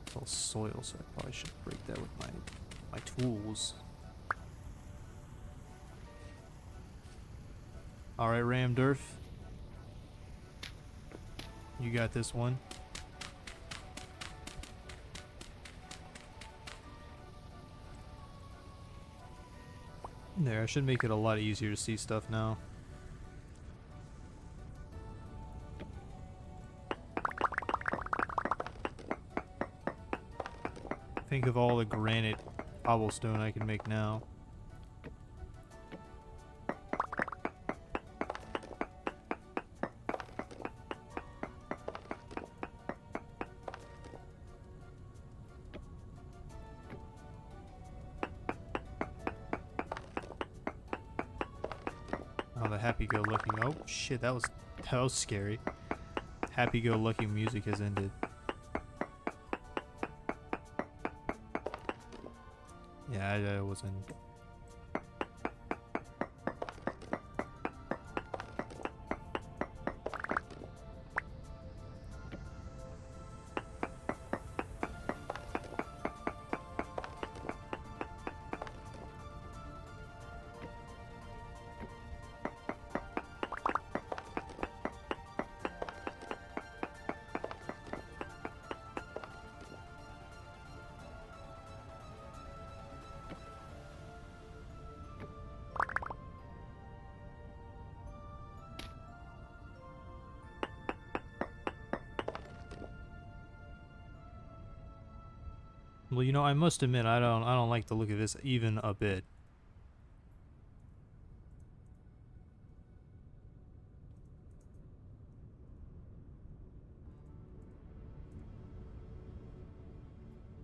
It's all soil, so I probably should break that with my tools. Alright, Ramdurf. You got this one. There, I should make it a lot easier to see stuff now. Think of all the granite cobblestone I can make now. Oh, the happy-go-lucky. Oh shit, that was scary. Happy-go-lucky music has ended. Yeah, I wasn't. Well, you know, I must admit, I don't like the look of this even a bit.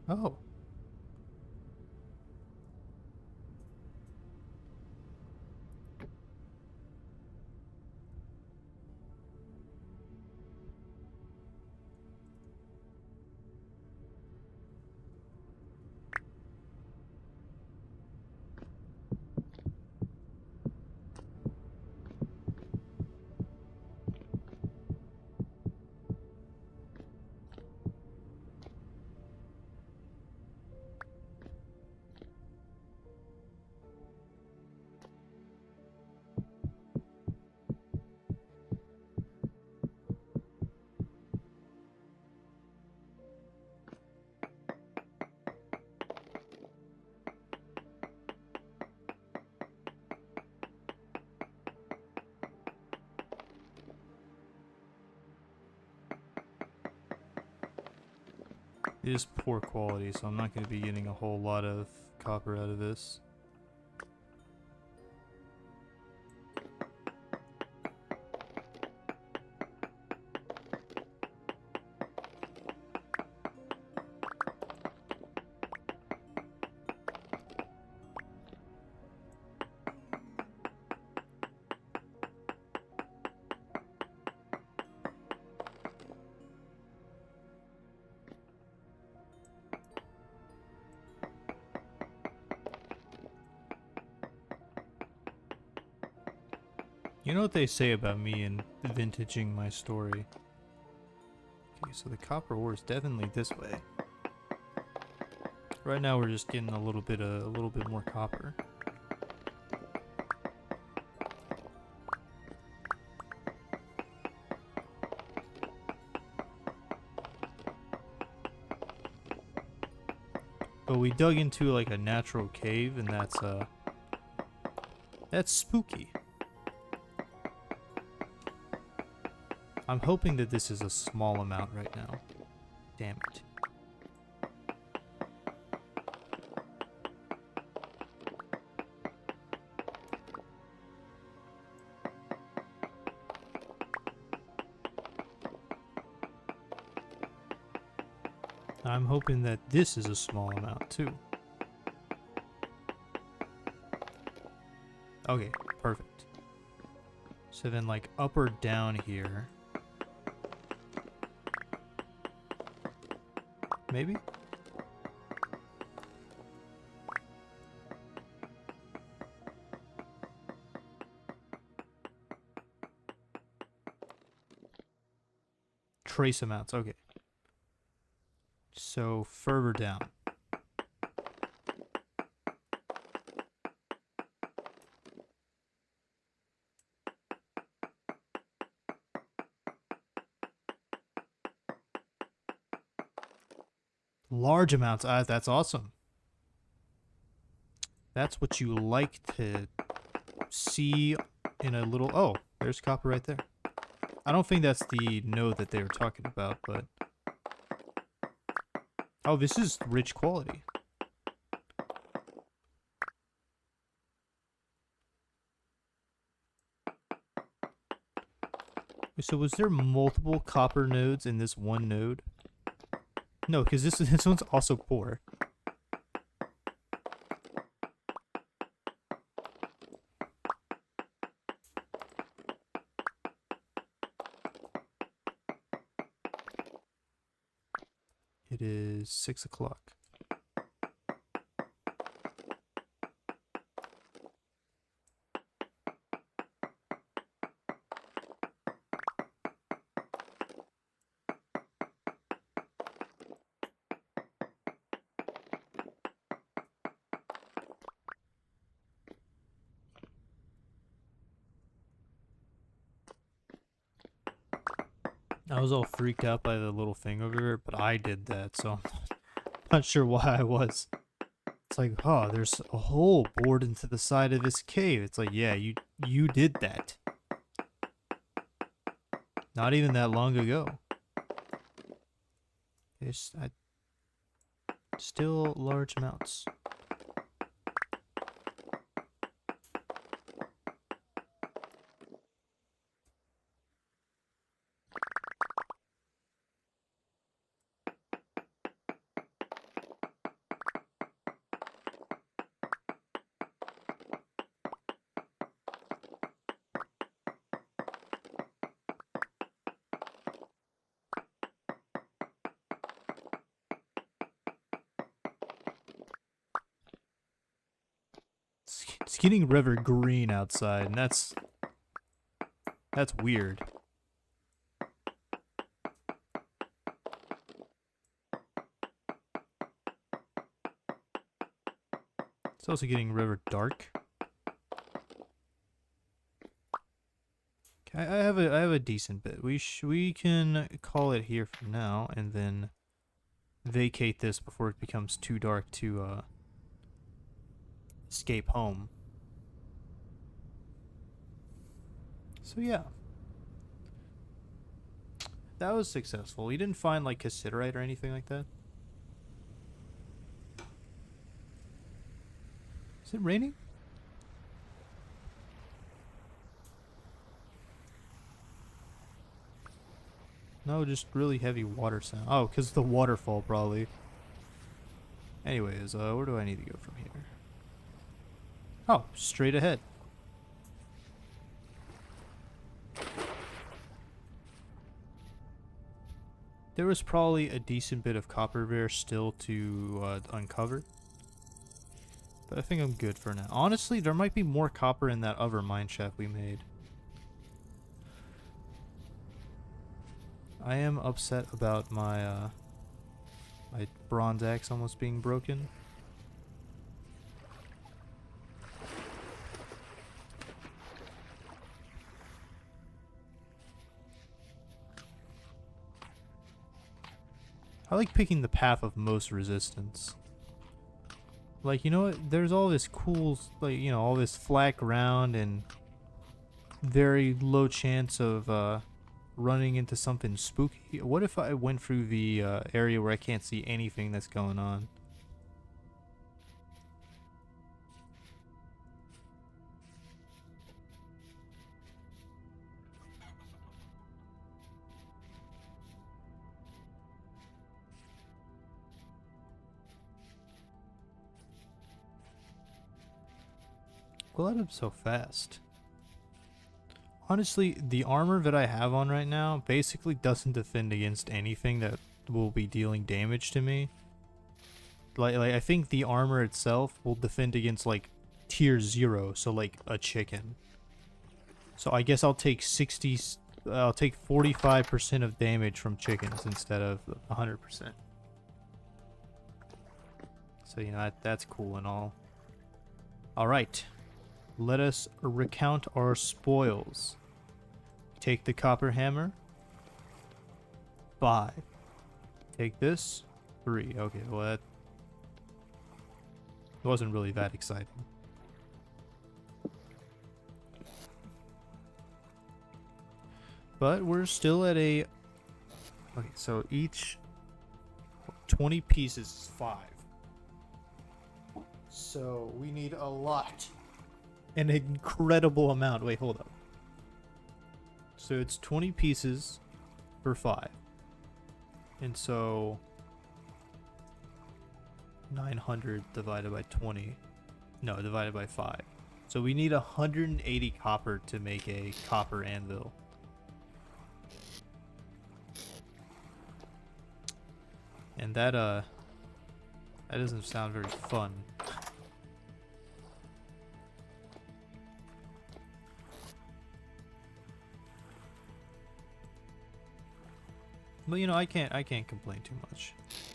Oh. It is poor quality, so I'm not going to be getting a whole lot of copper out of this. You know what they say about me and vintaging my story. Okay, so the copper ore is definitely this way. Right now we're just getting a little bit more copper. But we dug into like a natural cave, and that's spooky. I'm hoping that this is a small amount right now. Damn it. I'm hoping that this is a small amount too. Okay, perfect. So then like up or down here. Maybe? Trace amounts, okay. So further down. Large amounts. That's awesome. That's what you like to see in a little... Oh, there's copper right there. I don't think that's the node that they were talking about, but... Oh, this is rich quality. So was there multiple copper nodes in this one node? No, because this one's also poor. It is 6 o'clock. I was all freaked out by the little thing over there, but I did that, so I'm not sure why I was. It's like, oh, there's a hole bored into the side of this cave. It's like, yeah, you did that. Not even that long ago. It's still large amounts. It's getting river green outside, and that's weird. It's also getting river dark. Okay, I have a decent bit. We can call it here for now, and then vacate this before it becomes too dark to escape home. So yeah, that was successful. We didn't find like cassiterite or anything like that. Is it raining? No, just really heavy water sound. Oh, because the waterfall probably. Anyways, where do I need to go from here? Oh, straight ahead. There was probably a decent bit of copper there still to uncover. But I think I'm good for now. Honestly, there might be more copper in that other mine shaft we made. I am upset about my my bronze axe almost being broken. I like picking the path of most resistance. Like, you know what? There's all this cool, like, you know, all this flat ground and very low chance of running into something spooky. What if I went through the area where I can't see anything that's going on? Glad I'm so fast. Honestly, the armor that I have on right now basically doesn't defend against anything that will be dealing damage to me. Like I think the armor itself will defend against like tier 0, so like a chicken. So I guess I'll take 45% of damage from chickens instead of 100%. So, you know, that's cool and all. Alright. Let us recount our spoils. Take the copper hammer. 5. Take this. 3. Okay, well that wasn't really that exciting. But we're still at a... Okay, so each 20 pieces is 5. So we need a lot. An incredible amount. Wait, hold up. So it's 20 pieces for 5. And so 900 divided by 20. No, divided by 5. So we need 180 copper to make a copper anvil. And that doesn't sound very fun. But you know, I can't complain too much.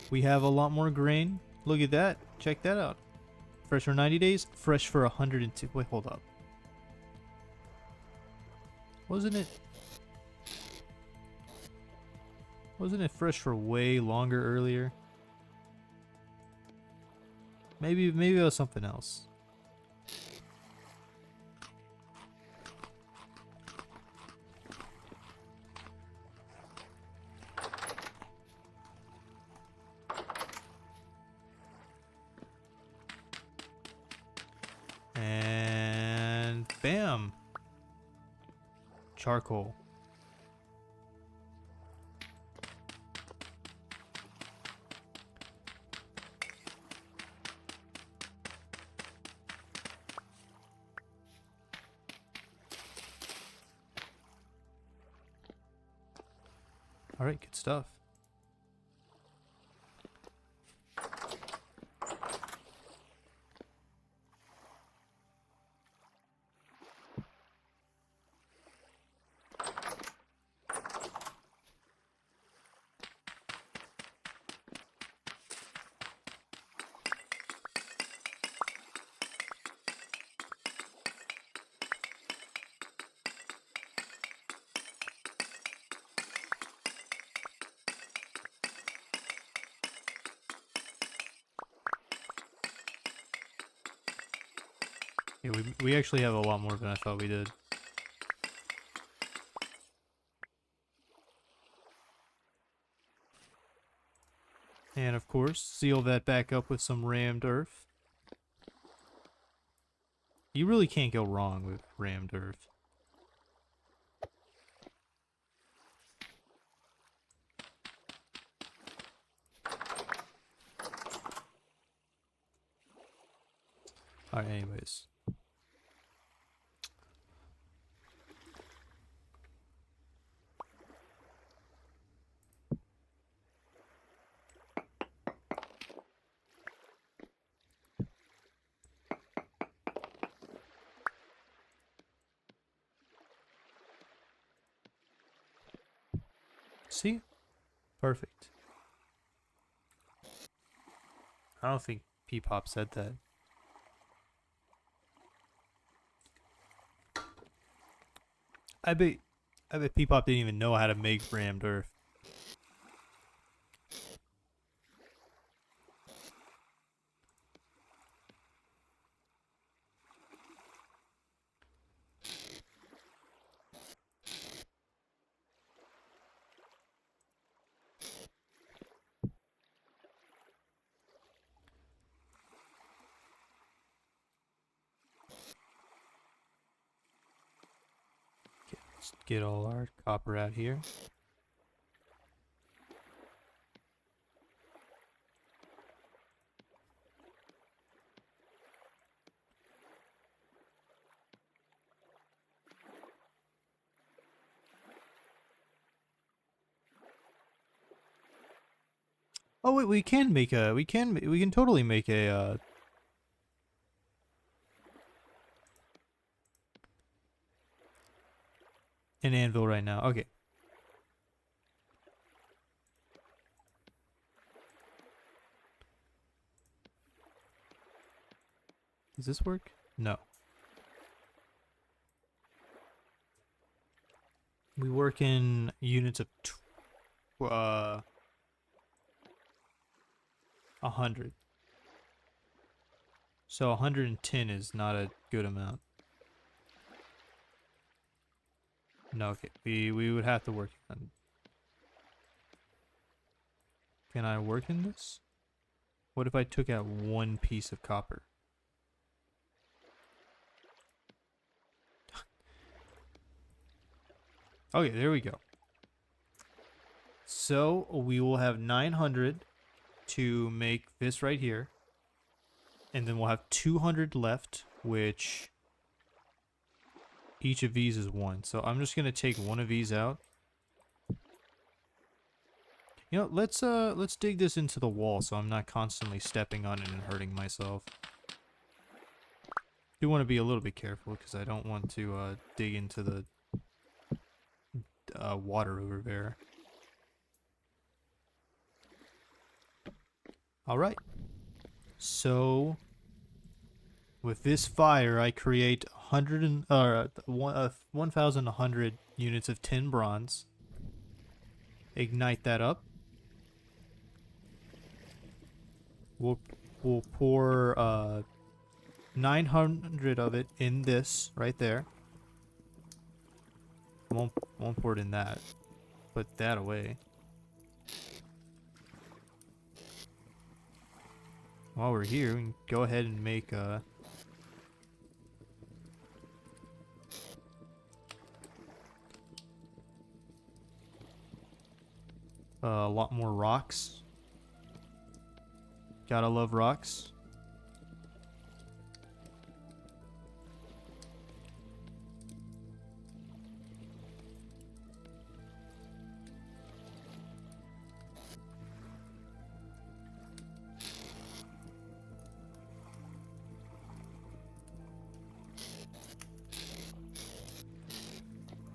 We have a lot more grain. Look at that. Check that out. Fresh for 90 days, fresh for 102. Wait, hold up. Wasn't it fresh for way longer earlier? Maybe it was something else. And bam. Charcoal. All right, good stuff. Yeah, we actually have a lot more than I thought we did. And of course, seal that back up with some rammed earth. You really can't go wrong with rammed earth. Alright, anyways. See? Perfect. I don't think Peepop said that. I bet Peepop didn't even know how to make rammed earth. Okay, let's get all our copper out here. Oh wait, we can totally make a an anvil right now. Okay. Does this work? No. We work in units of 100. So 110 is not a good amount. No, okay. We would have to work on. Can I work in this? What if I took out one piece of copper? Okay, there we go. So we will have 900 to make this right here. And then we'll have 200 left, which each of these is 1. So I'm just going to take one of these out. You know, let's dig this into the wall so I'm not constantly stepping on it and hurting myself. Do want to be a little bit careful because I don't want to dig into the water over there. All right. So with this fire, I create 1,100 units of tin bronze. Ignite that up. We'll pour 900 of it in this right there. Won't pour it in that. Put that away. While we're here, we can go ahead and make a lot more rocks. Gotta love rocks.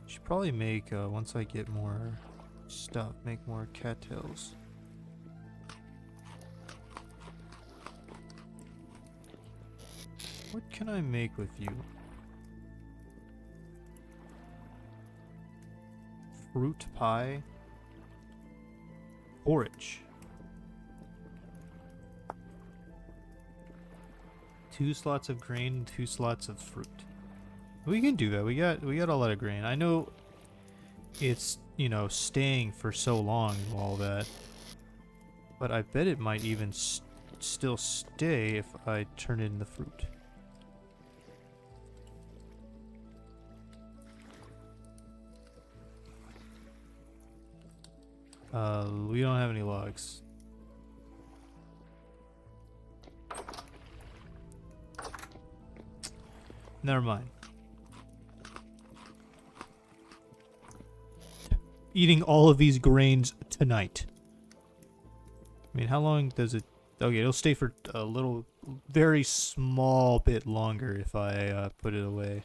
Should probably make, once I get more stuff, make more cattails. What can I make with you? Fruit pie. Porridge. 2 slots of grain, 2 slots of fruit. We can do that. We got a lot of grain. I know it's, you know, staying for so long and all that. But I bet it might even still stay if I turn it into fruit. We don't have any logs. Never mind. Eating all of these grains tonight. I mean, how long does it... Okay, it'll stay for a little, very small bit longer if I put it away.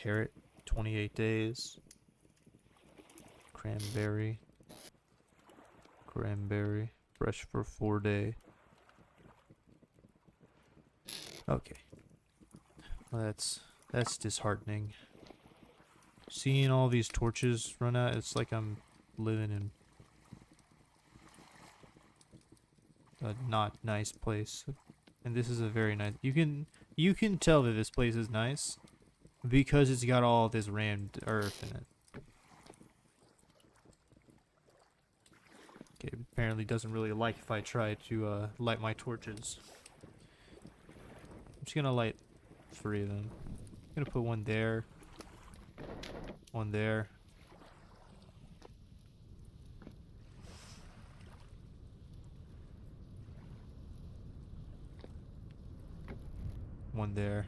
Carrot, 28 days. Cranberry. Cranberry. Fresh for 4 day. Okay. Well, that's disheartening. Seeing all these torches run out, it's like I'm living in a not nice place. And this is a very nice. You can tell that this place is nice because it's got all this rammed earth in it. Okay, apparently doesn't really like if I try to light my torches. I'm just gonna light 3 of them. I'm gonna put one there. One there. One there.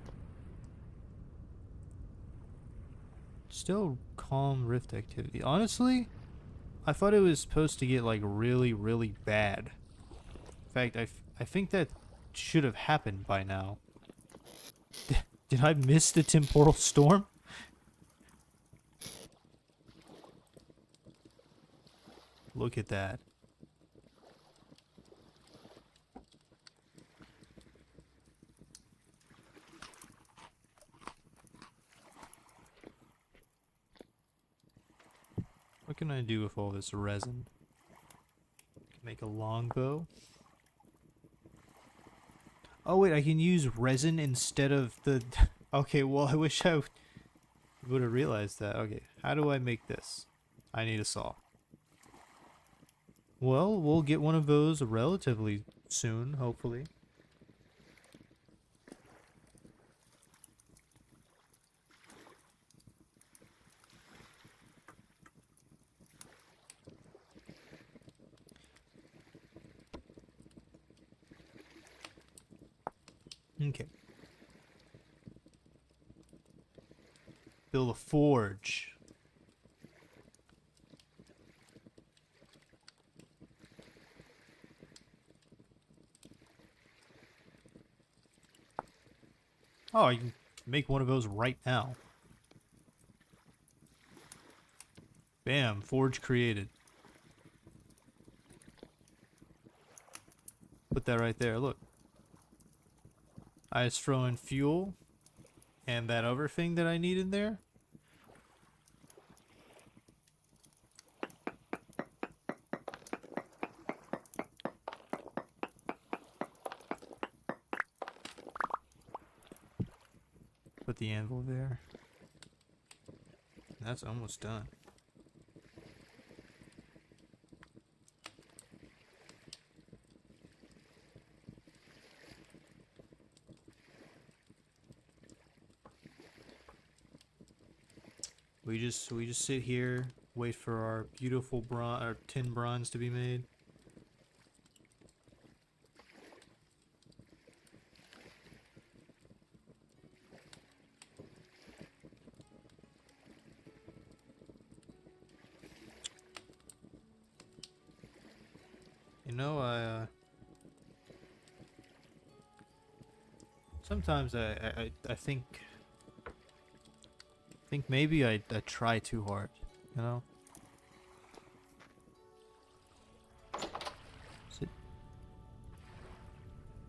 Still calm rift activity. Honestly, I thought it was supposed to get like really, really bad. In fact, I think that should have happened by now. Did I miss the temporal storm? Look at that. What can I do with all this resin? Make a longbow. Oh wait, I can use resin instead of the... Okay, well I wish I would have realized that. Okay, how do I make this? I need a saw. Well, we'll get one of those relatively soon, hopefully. Okay. Build a forge. Oh, I can make one of those right now. Bam, forge created. Put that right there, look. I just throw in fuel and that other thing that I need in there. Put the anvil there. That's almost done. We just sit here, wait for our beautiful bronze or tin bronze to be made. You know, sometimes I think maybe I try too hard, you know?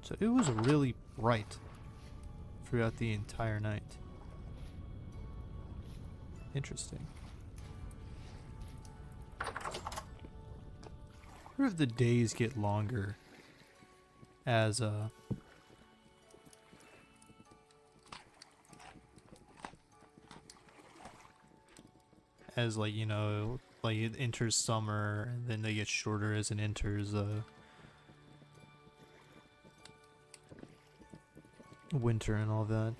So it was really bright throughout the entire night. Interesting. I wonder if the days get longer as like, you know, like it enters summer and then they get shorter as it enters winter and all that.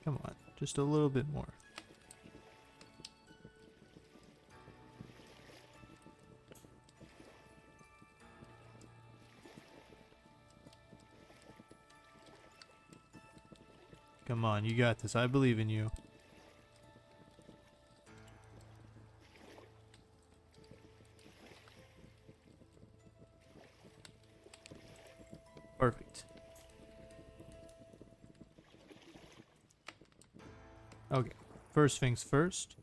Come on, just a little bit more. Come on, you got this. I believe in you. Perfect. Okay. First things first.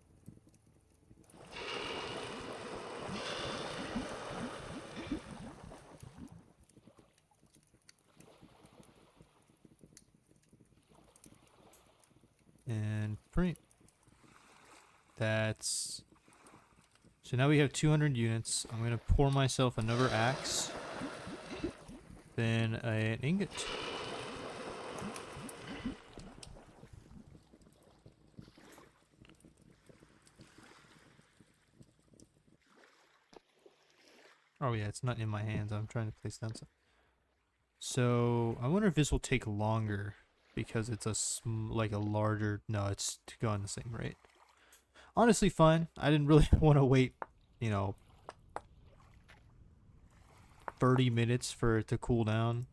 And print. That's... So now we have 200 units. I'm going to pour myself another axe. Then an ingot. Oh yeah, it's not in my hands. I'm trying to place down some. So I wonder if this will take longer because it's like a larger. No, it's to go on the same rate. Honestly, fine. I didn't really want to wait, you know, 30 minutes for it to cool down.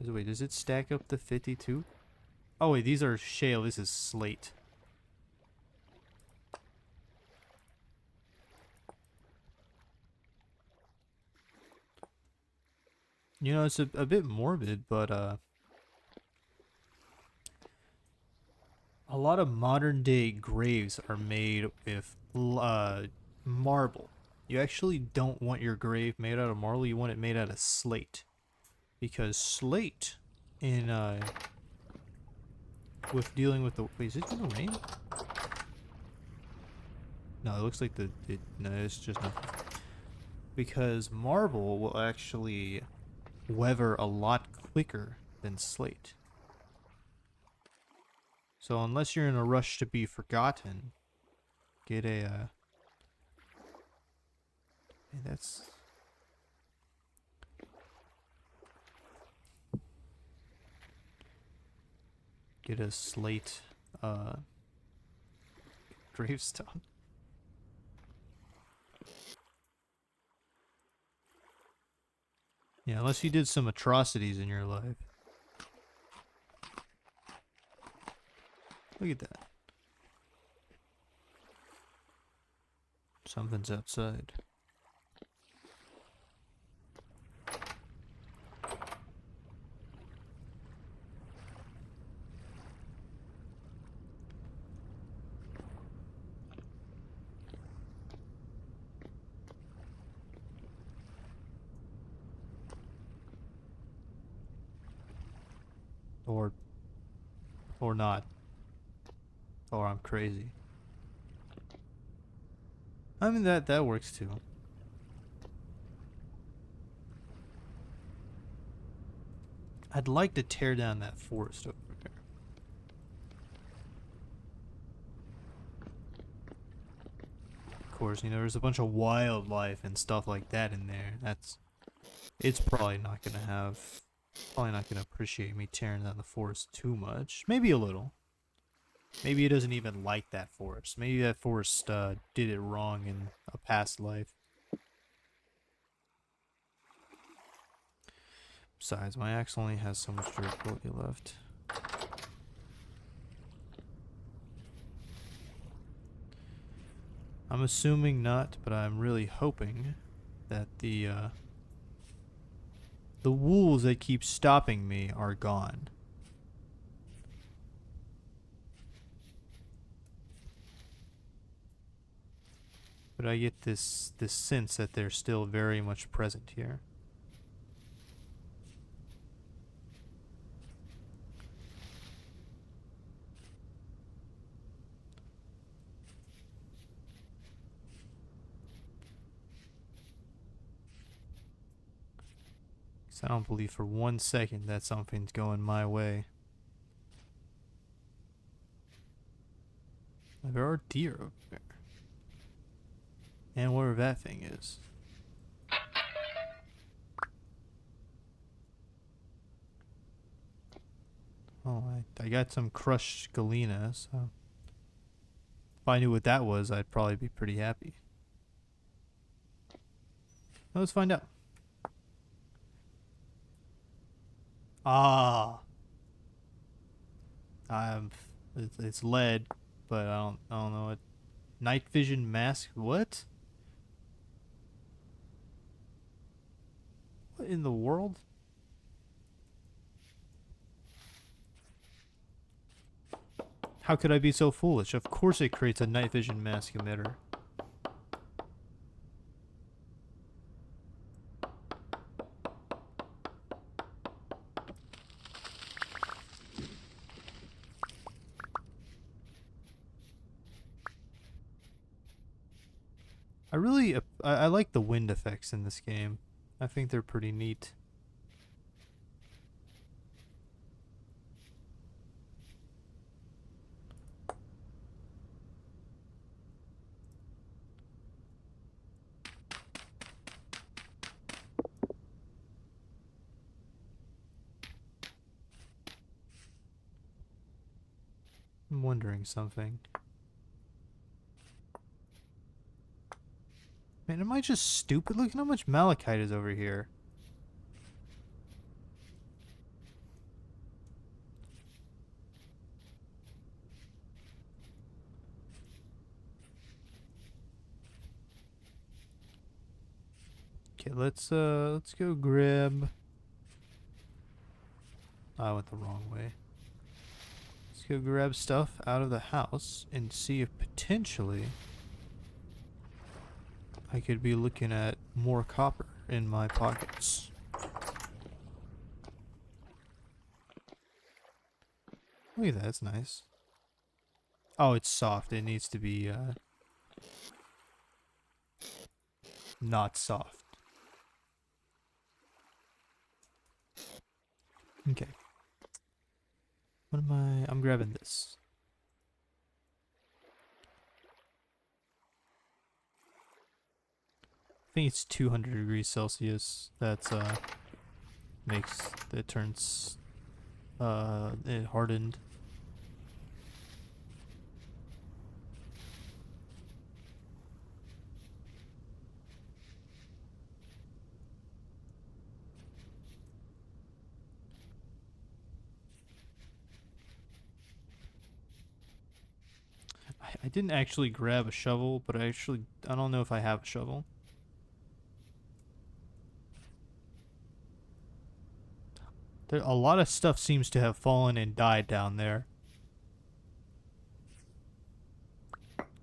Wait, does it stack up to 52? Oh wait, these are shale. This is slate. You know, it's a bit morbid, but a lot of modern day graves are made with marble. You actually don't want your grave made out of marble, you want it made out of slate. Because slate in with dealing with the wait, is it gonna rain? No, it looks like no, it's just nothing. Because marble will actually weather a lot quicker than slate. So unless you're in a rush to be forgotten, get a hey, that's get a slate gravestone. Yeah, unless you did some atrocities in your life. Look at that. Something's outside. Or not. Or I'm crazy. I mean that works too. I'd like to tear down that forest over there. Of course, you know, there's a bunch of wildlife and stuff like that in there. It's probably not gonna appreciate me tearing down the forest too much. Maybe a little. Maybe it doesn't even like that forest. Maybe that forest did it wrong in a past life. Besides, my axe only has so much durability left. I'm assuming not, but I'm really hoping that the wolves that keep stopping me are gone. But I get this sense that they're still very much present here. I don't believe for 1 second that something's going my way. There are deer over there. And whatever that thing is. Oh, I got some crushed galena, so if I knew what that was, I'd probably be pretty happy. Well, let's find out. Ah, it's lead, but I don't know it. Night vision mask. What? What in the world? How could I be so foolish? Of course it creates a night vision mask emitter. I like the wind effects in this game. I think they're pretty neat. I'm wondering something. Man, am I just stupid? Look at how much malachite is over here. Okay, let's go grab. I went the wrong way. Let's go grab stuff out of the house and see if potentially I could be looking at more copper in my pockets. Look at that, that's nice. Oh, it's soft. It needs to be not soft. Okay. What am I? I'm grabbing this. I think it's 200 degrees Celsius. That's makes it turns it hardened. I didn't actually grab a shovel, but I don't know if I have a shovel. There, a lot of stuff seems to have fallen and died down there.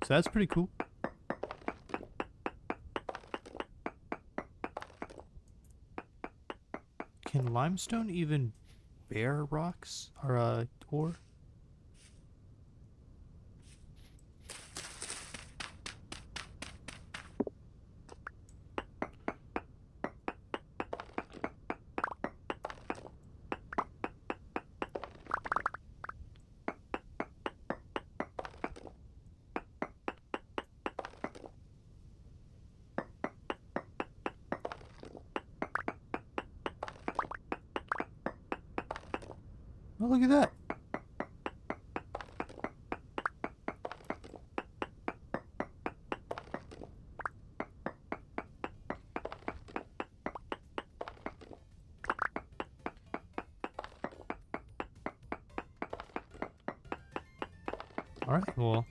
So that's pretty cool. Can limestone even bear rocks or ore? Oh, look at that. Alright, well,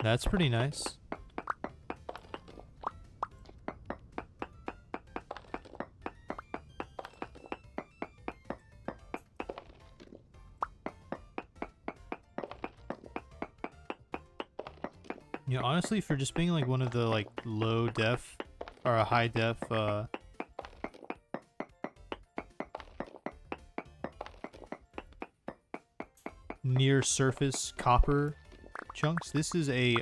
that's pretty nice. You know, honestly, for just being like one of the like low def or a high def near surface copper chunks, this is a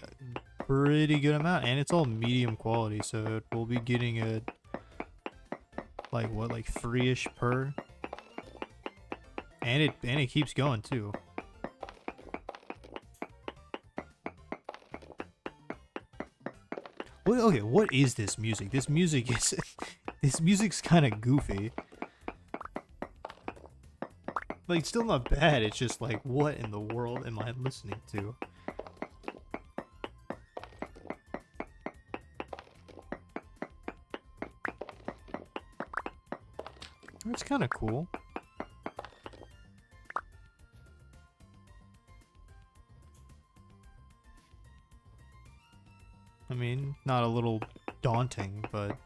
pretty good amount, and it's all medium quality, so we'll be getting a like what, like 3-ish per, and it keeps going too. What, okay, what is this music? This music is this music's kind of goofy. Like, still not bad. It's just like, what in the world am I listening to? It's kind of cool. I mean, not a little daunting, but...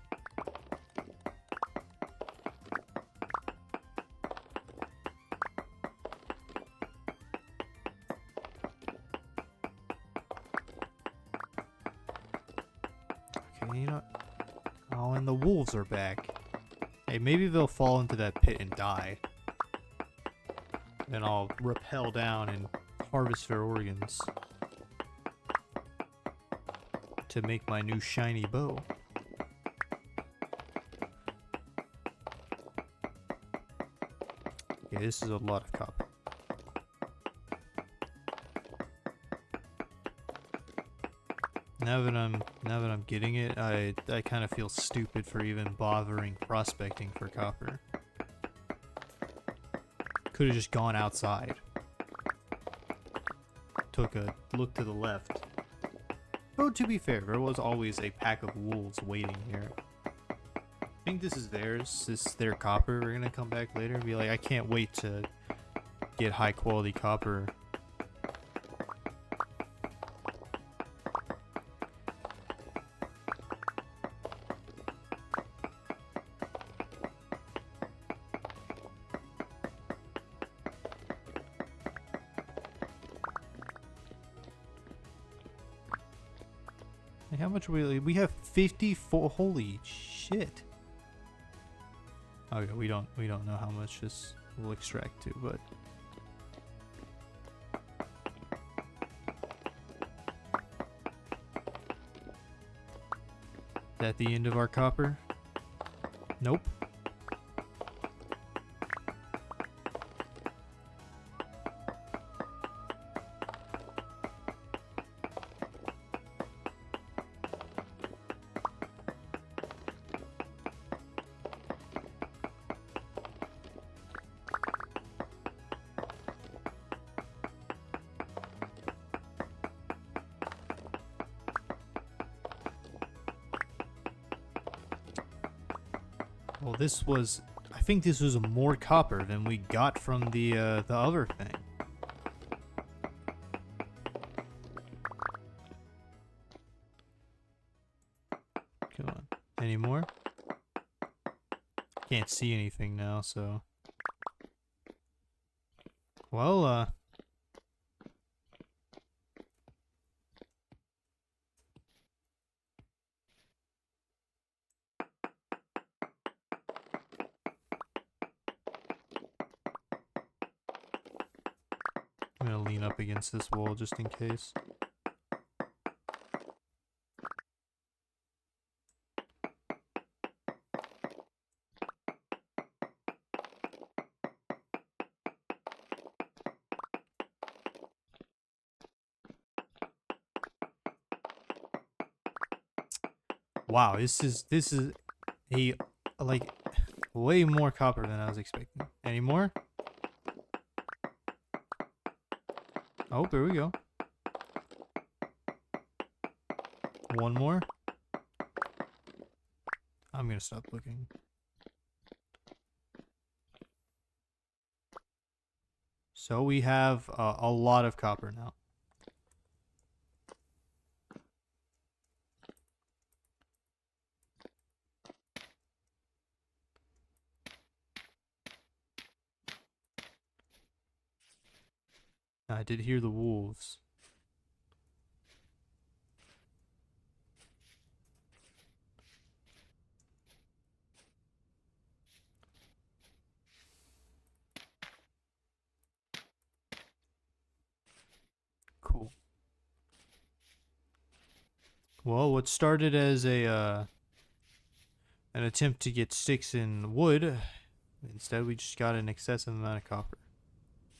Oh, and the wolves are back. Hey, maybe they'll fall into that pit and die. Then I'll rappel down and harvest their organs to make my new shiny bow. Okay, this is a lot of copper. Now that I'm getting it, I kind of feel stupid for even bothering prospecting for copper. Could have just gone outside. Took a look to the left. Though to be fair, there was always a pack of wolves waiting here. I think this is theirs. This is their copper. We're gonna come back later and be like, I can't wait to get high quality copper. How much we have 54. Holy shit. Okay, we don't know how much this will extract to, but is that the end of our copper? Nope. Well, this was, I think this was more copper than we got from the other thing. Come on. Any more? Can't see anything now, so. Well, I'm gonna lean up against this wall just in case. Wow, this is a like way more copper than I was expecting. Any more? Oh, there we go. One more. I'm gonna stop looking. So we have a lot of copper now. I did hear the wolves. Cool. Well, what started as a an attempt to get sticks and wood, instead we just got an excessive amount of copper.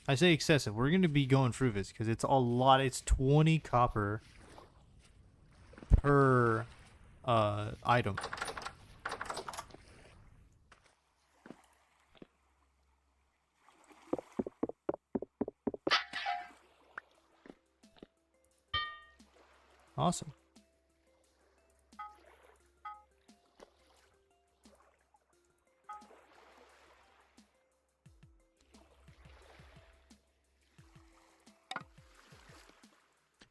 I say excessive. We're going to be going through this because it's a lot. It's 20 copper per item. Awesome.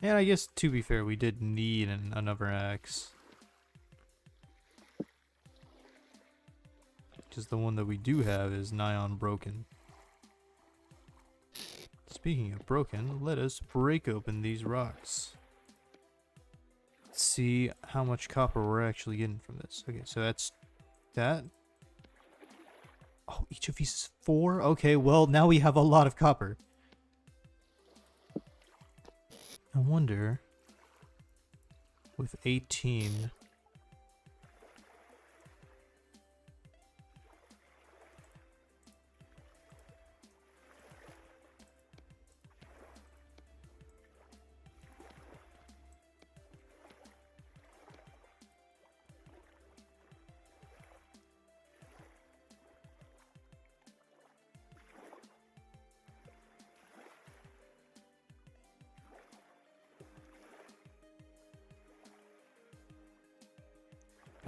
And I guess, to be fair, we did need another axe. Because the one that we do have is nigh on broken. Speaking of broken, let us break open these rocks. see how much copper we're actually getting from this. Okay, so that's that. Oh, each of these is 4? Okay, well, now we have a lot of copper. I wonder, with 18...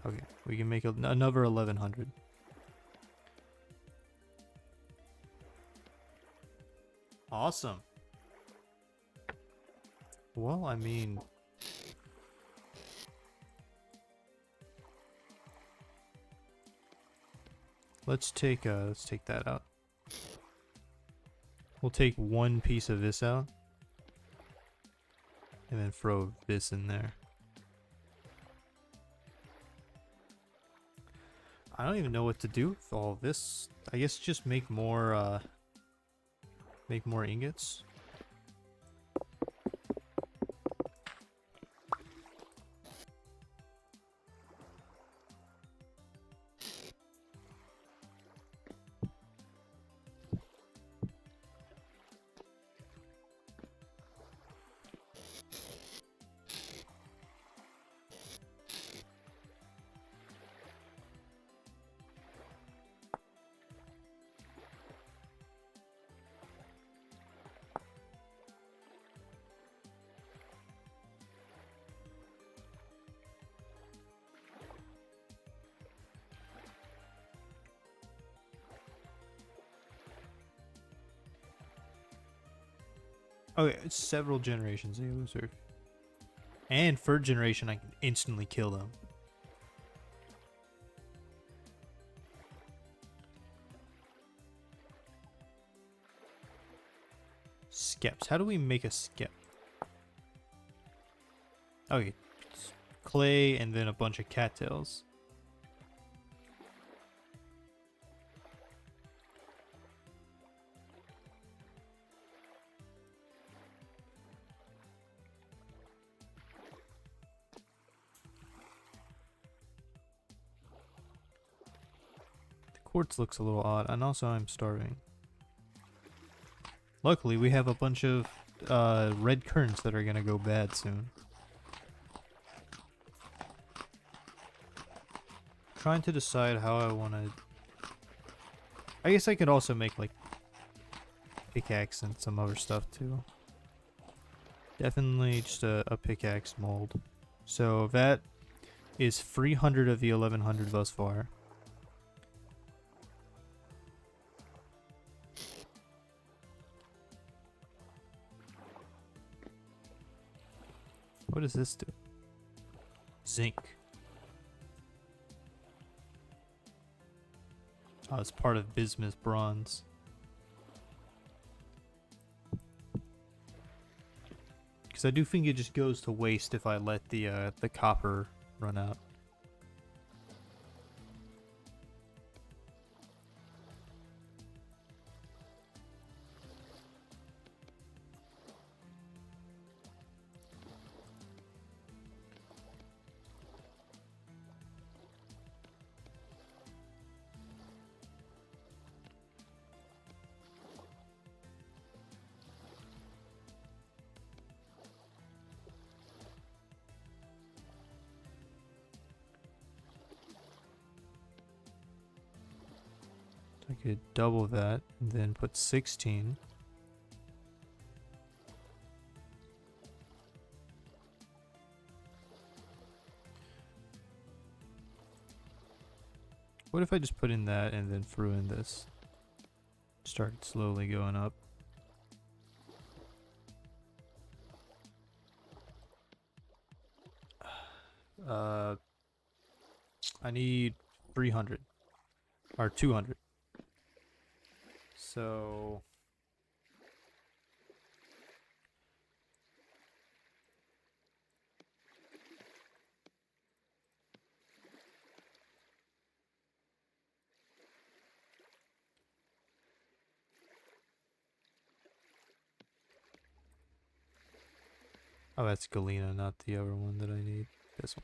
Okay, we can make another 1100. Awesome. Well, I mean... let's take that out. We'll take one piece of this out. And then throw this in there. I don't even know what to do with all this. I guess just make more ingots. Okay, it's several generations they observe. And third generation, I can instantly kill them. Skeps. How do we make a skep? Okay, it's clay and then a bunch of cattails. Quartz looks a little odd, and also I'm starving. Luckily, we have a bunch of red currants that are gonna go bad soon. Trying to decide how I want to... I guess I could also make, like, pickaxe and some other stuff, too. Definitely just a pickaxe mold. So that is 300 of the 1100 thus far. What does this do? Zinc. Oh, it's part of bismuth bronze. Because I do think it just goes to waste if I let the copper run out. I could double that and then put 16. What if I just put in that and then threw in this? Started slowly going up. I need 300 or 200. So Oh, that's Galena, not the other one that I need. This one.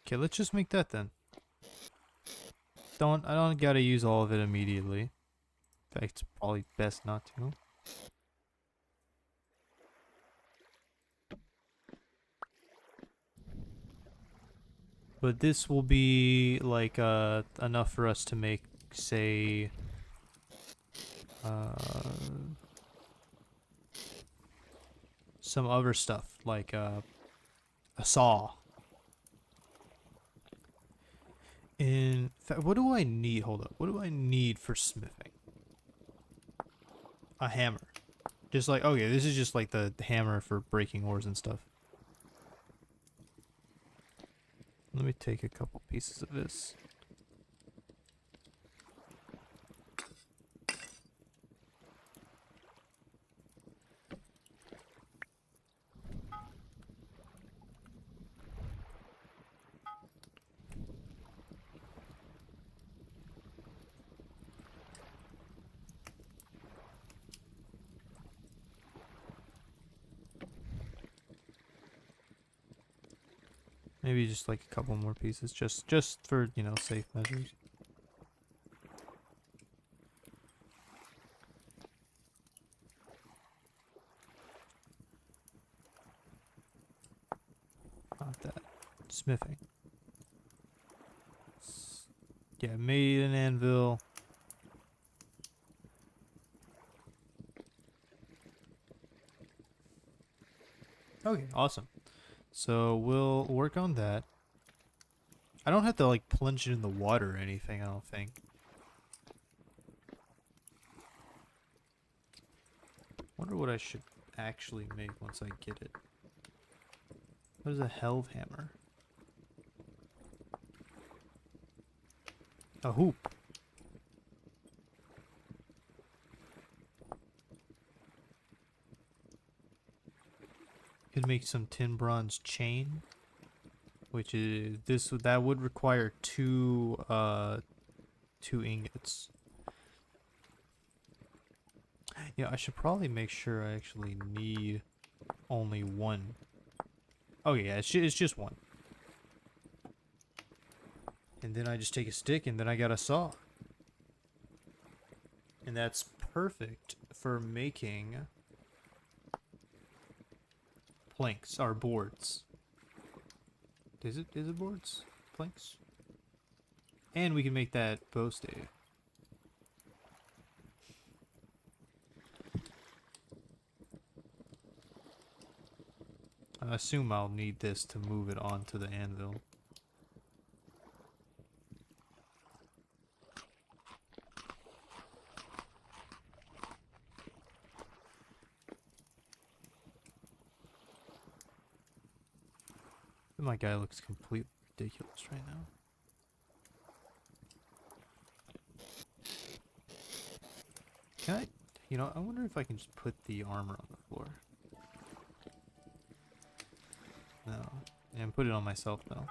Okay, let's just make that then. I don't gotta use all of it immediately. In fact, it's probably best not to. But this will be like enough for us to make, say, some other stuff like a saw. In fact, what do I need? Hold up. What do I need for smithing? A hammer. Just like, okay, this is just like the hammer for breaking ores and stuff. Let me take a couple pieces of this. Maybe just like a couple more pieces, just for, you know, safe measures. Not that. Smithing. Yeah, made an anvil. Okay, awesome. So we'll work on that. I don't have to like plunge it in the water or anything, I don't think. Wonder what I should actually make once I get it. What is a helve hammer? A hoop. Could make some tin bronze chain, which is that would require two ingots. Yeah, I should probably make sure I actually need only one. Oh yeah, it's just one. And then I just take a stick and then I got a saw. And that's perfect for making planks or boards. Is it boards? Planks? And we can make that bow stave. I assume I'll need this to move it onto the anvil. My guy looks completely ridiculous right now. Can I, you know, I wonder if I can just put the armor on the floor. No. And put it on myself though.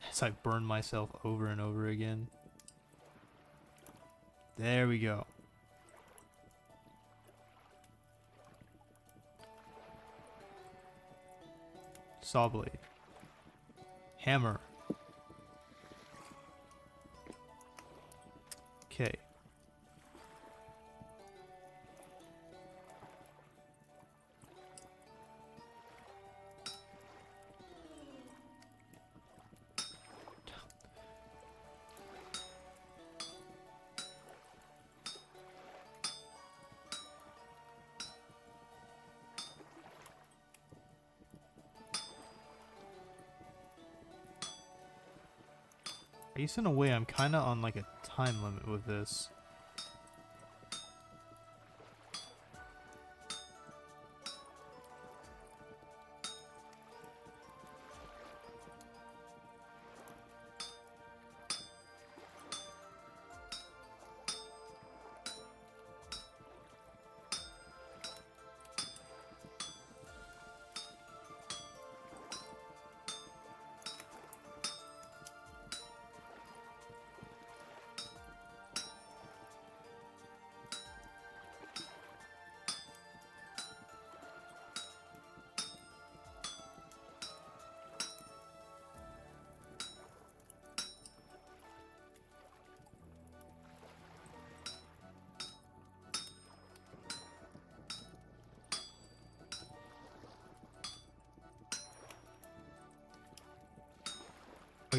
As I burn myself over and over again. There we go. Saw blade. Hammer. Okay. I guess in a way I'm kind of on like a time limit with this.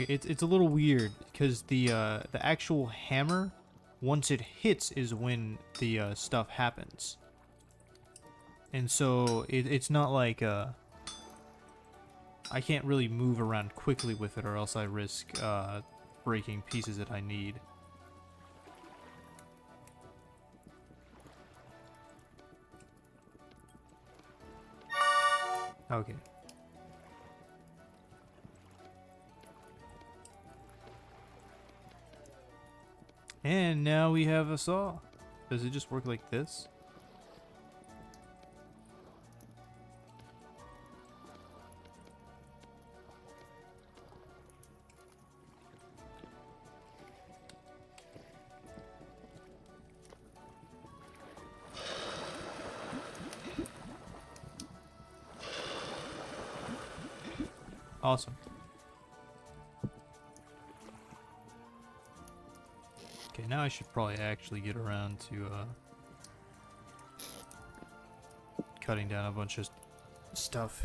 Okay, it's a little weird because the actual hammer, once it hits, is when the stuff happens. And so it's not like I can't really move around quickly with it, or else I risk breaking pieces that I need. Okay. And now we have a saw. Does it just work like this? Awesome. Okay, now I should probably actually get around to cutting down a bunch of stuff.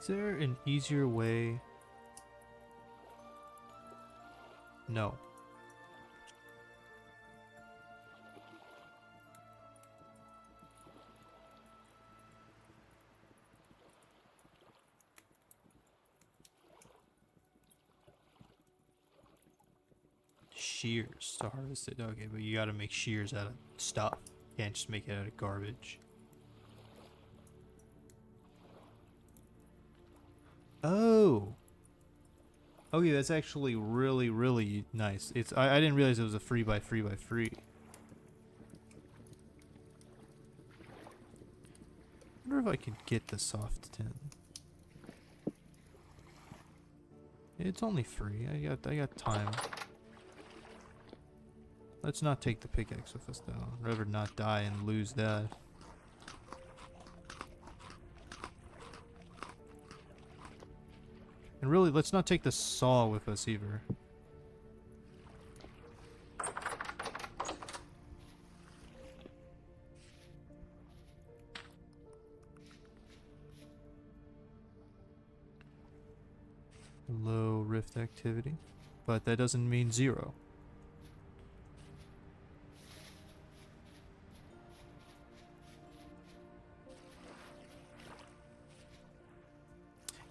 Is there an easier way? No. Shears to harvest it. Okay, but you gotta make shears out of stuff. You can't just make it out of garbage. Oh. Okay, that's actually really, really nice. I didn't realize it was a free by free by free. I wonder if I could get the soft tin. It's only free. I got time. Let's not take the pickaxe with us though. I'd rather not die and lose that. And really, let's not take the saw with us either. Low rift activity, but that doesn't mean zero.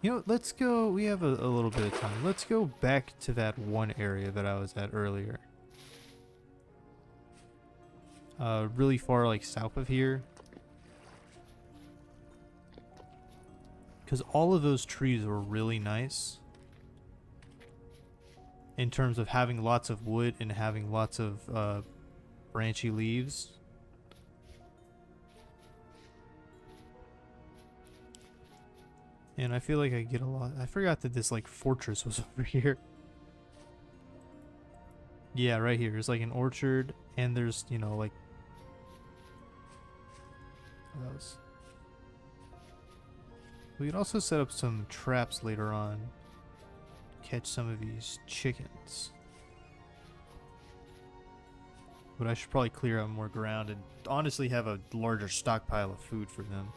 You know, let's go. We have a little bit of time. Let's go back to that one area that I was at earlier. Really far, like south of here. Because all of those trees were really nice. In terms of having lots of wood and having lots of branchy leaves. And I feel like I get a lot. I forgot that this like fortress was over here. Yeah, right here. It's like an orchard, and there's, you know, like those. We could also set up some traps later on. Catch some of these chickens. But I should probably clear out more ground and honestly have a larger stockpile of food for them.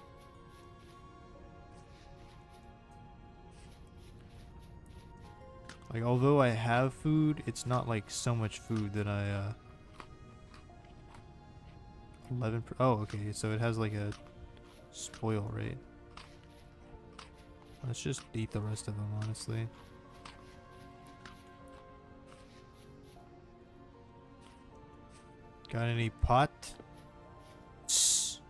Like, although I have food, it's not like so much food that I 11 oh, okay, so it has like a spoil rate. Let's just eat the rest of them, honestly. Got any pot? Tss.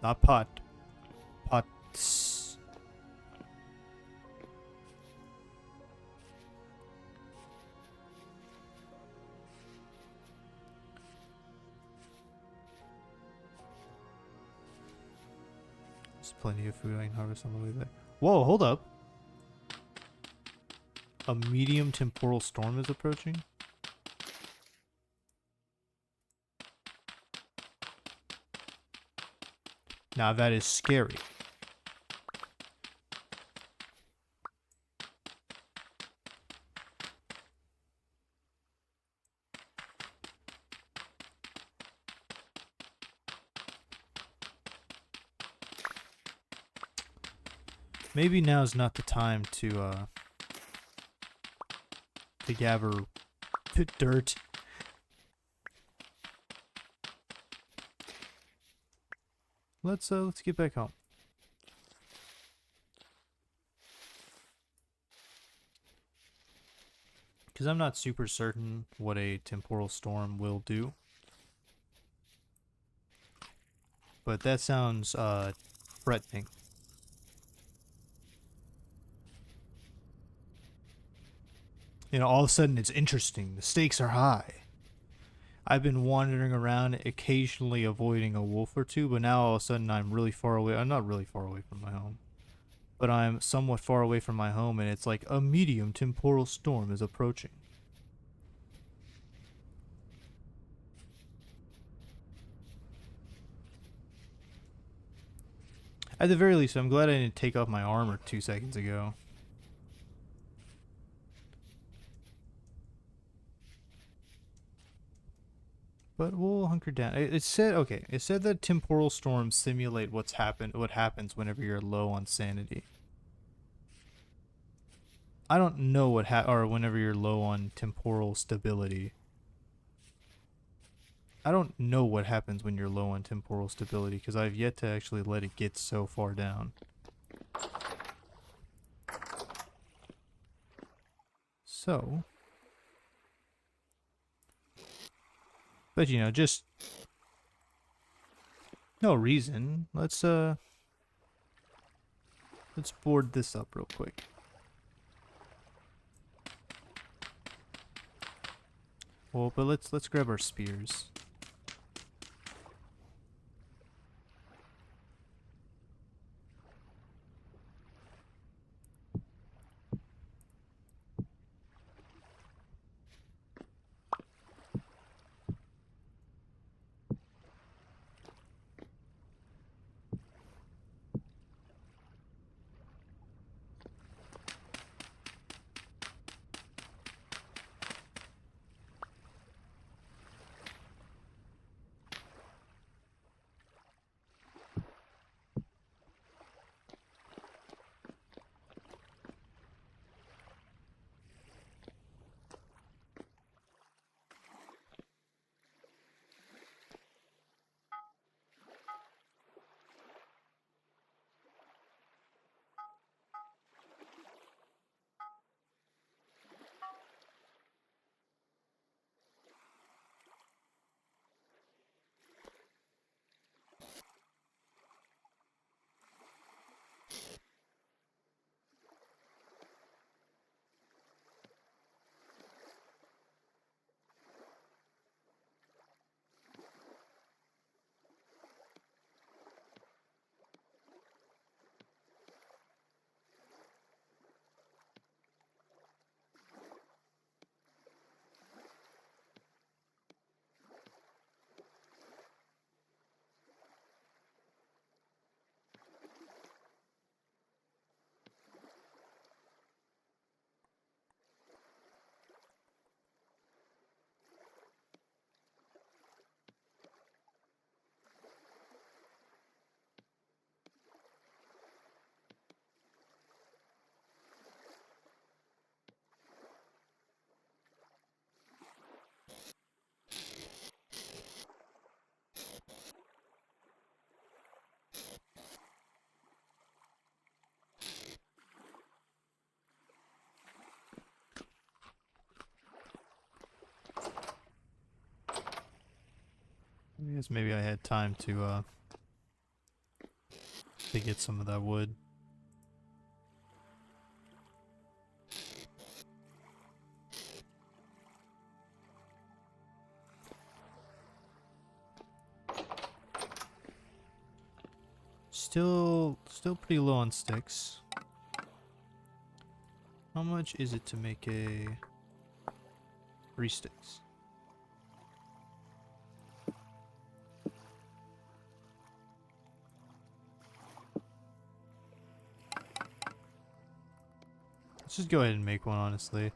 Not pot. Pots. There's plenty of food I can harvest on the way back. Whoa, hold up. A medium temporal storm is approaching? Now that is scary. Maybe now's not the time to gather dirt. Let's get back home. Because I'm not super certain what a temporal storm will do. But that sounds threatening. You know, all of a sudden it's interesting. The stakes are high. I've been wandering around, occasionally avoiding a wolf or two, but now all of a sudden I'm really far away. I'm not really far away from my home, but I'm somewhat far away from my home, and it's like a medium temporal storm is approaching. At the very least, I'm glad I didn't take off my armor 2 seconds ago. But we'll hunker down. It said, okay, it said that temporal storms simulate what happens whenever you're low on sanity. I don't know or whenever you're low on temporal stability. I don't know what happens when you're low on temporal stability because I've yet to actually let it get so far down. So, but you know, just no reason. Let's board this up real quick. Well, but let's grab our spears. I guess maybe I had time to get some of that wood. Still pretty low on sticks. How much is it to make a 3 sticks? Let's just go ahead and make one, honestly.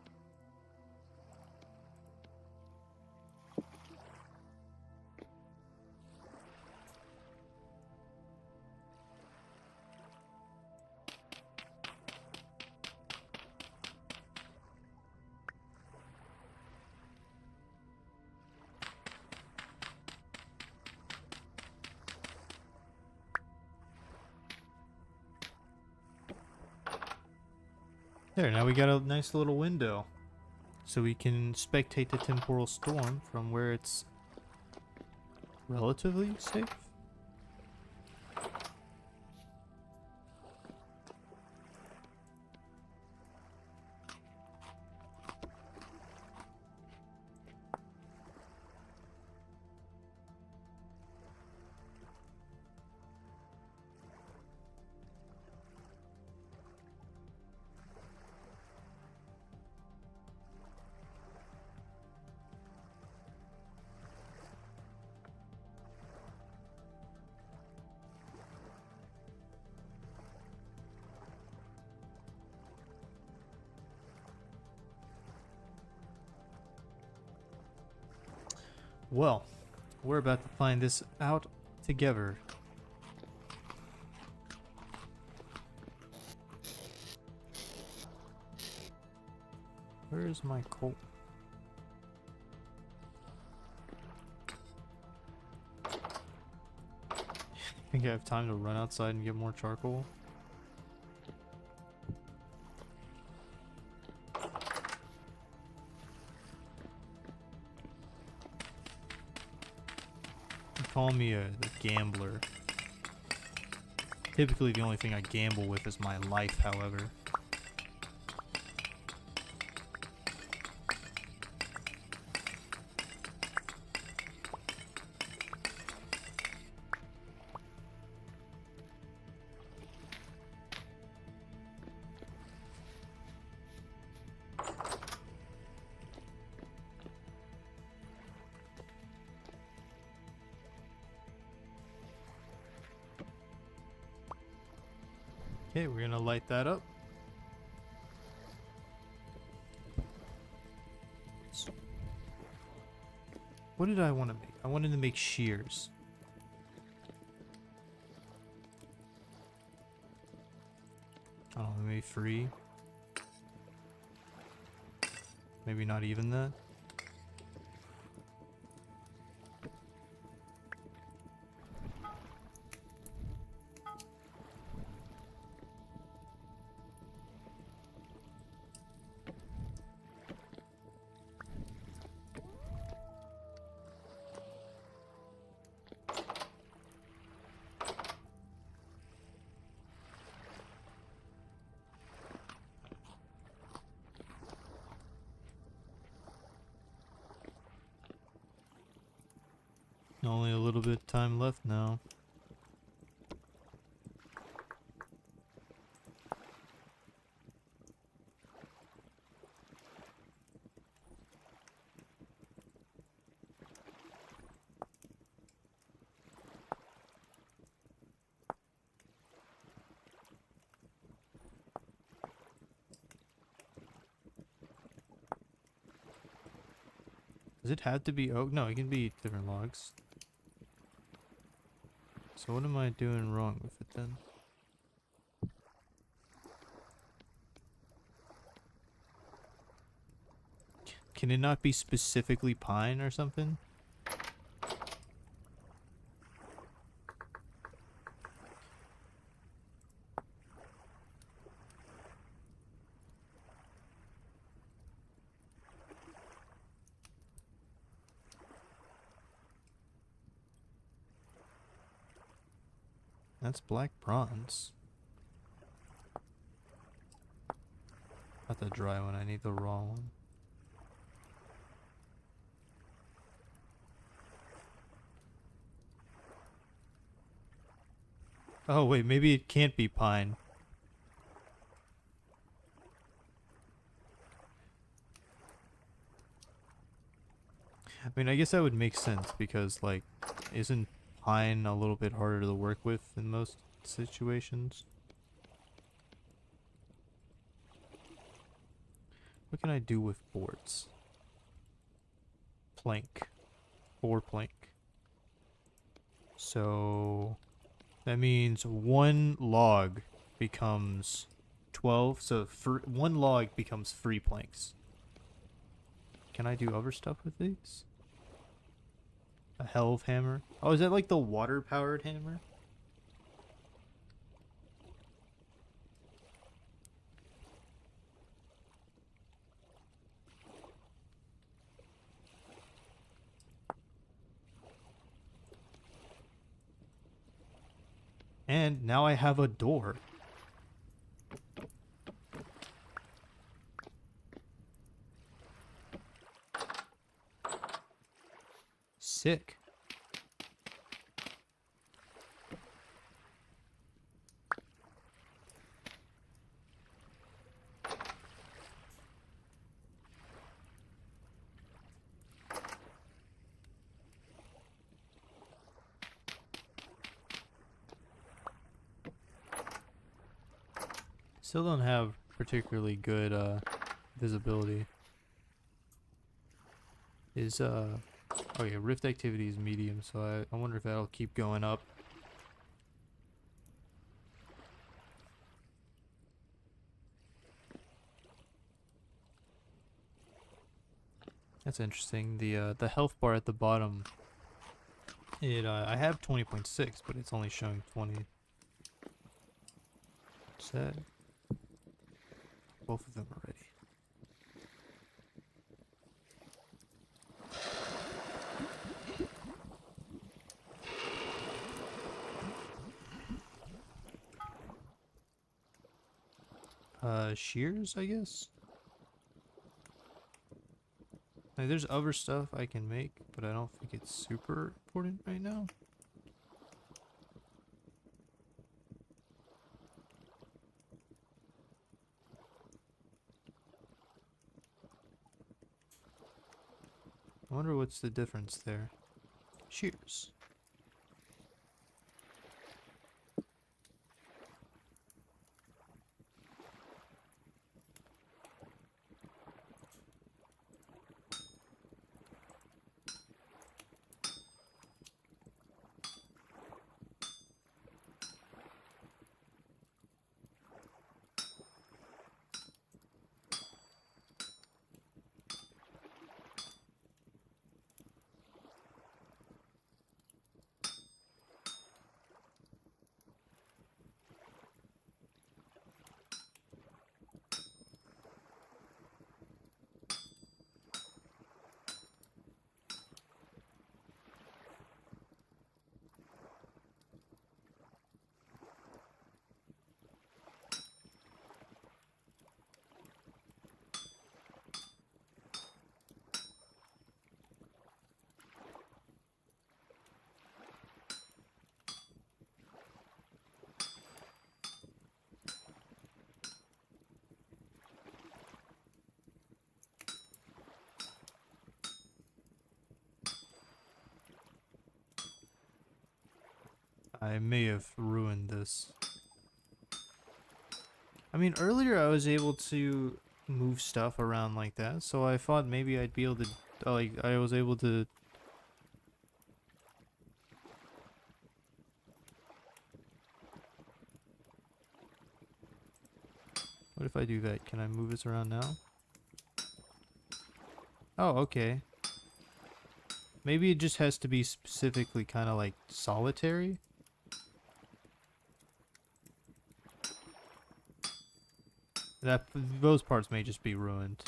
There, now we got a nice little window. So we can spectate the temporal storm from where it's relatively safe. Well, we're about to find this out together. Where is my coal? Think I have time to run outside and get more charcoal? Call me a gambler. Typically the only thing I gamble with is my life, however. Okay, we're gonna light that up. So, what did I want to make? I wanted to make shears. I don't know, maybe 3. Maybe not even that. Only a little bit of time left now. Does it have to be oak? No, it can be different logs. So what am I doing wrong with it then? Can it not be specifically pine or something? That's black bronze. Not the dry one, I need the raw one. Oh wait, maybe it can't be pine. I mean, I guess that would make sense because, like, isn't pine a little bit harder to work with in most situations? What can I do with boards? Plank. 4 plank. So that means 1 log becomes 12. So for 1 log becomes 3 planks. Can I do other stuff with these? A Helve hammer. Oh, is that like the water powered hammer? And now I have a door. Sick. Still don't have particularly good visibility. Is oh yeah, rift activity is medium, so I wonder if that'll keep going up. That's interesting. The health bar at the bottom, I have 20.6, but it's only showing 20. Is that both of them already? Shears, I guess? Like, there's other stuff I can make, but I don't think it's super important right now. I wonder what's the difference there. Shears. I may have ruined this. I mean, earlier I was able to move stuff around like that, so I thought maybe I'd be able to, like, I was able to... What if I do that? Can I move this around now? Oh, okay. Maybe it just has to be specifically kind of like solitary? Those parts may just be ruined.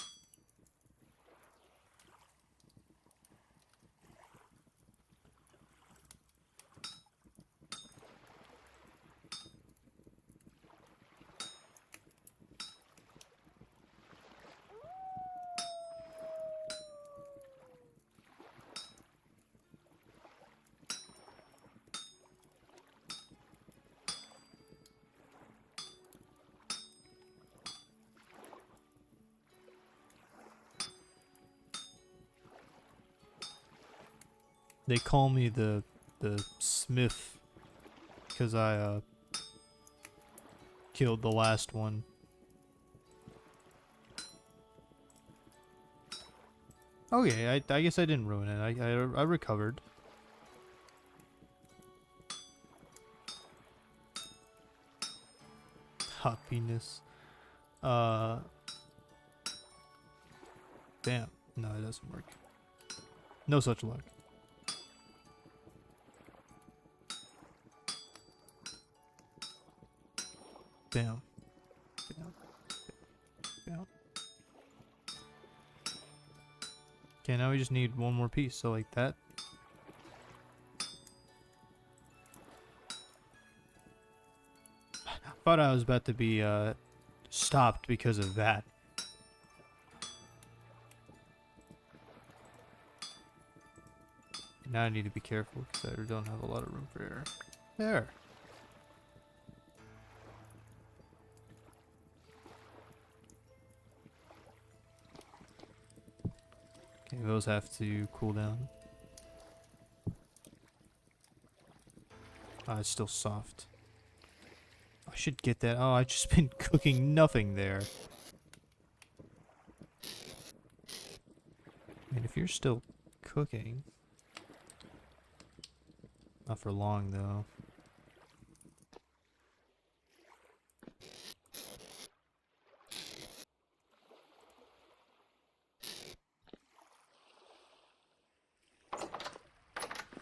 They call me the smith because I killed the last one. Okay, I guess I didn't ruin it. I recovered. Happiness. Uh. Damn. No, it doesn't work. No such luck. Bam. Bam. Bam. Okay, now we just need one more piece. So like that. Thought I was about to be stopped because of that. Now I need to be careful because I don't have a lot of room for error. There. Okay, those have to cool down. Ah, it's still soft. I should get that. Oh, I've just been cooking nothing there. I mean, if you're still cooking... Not for long, though.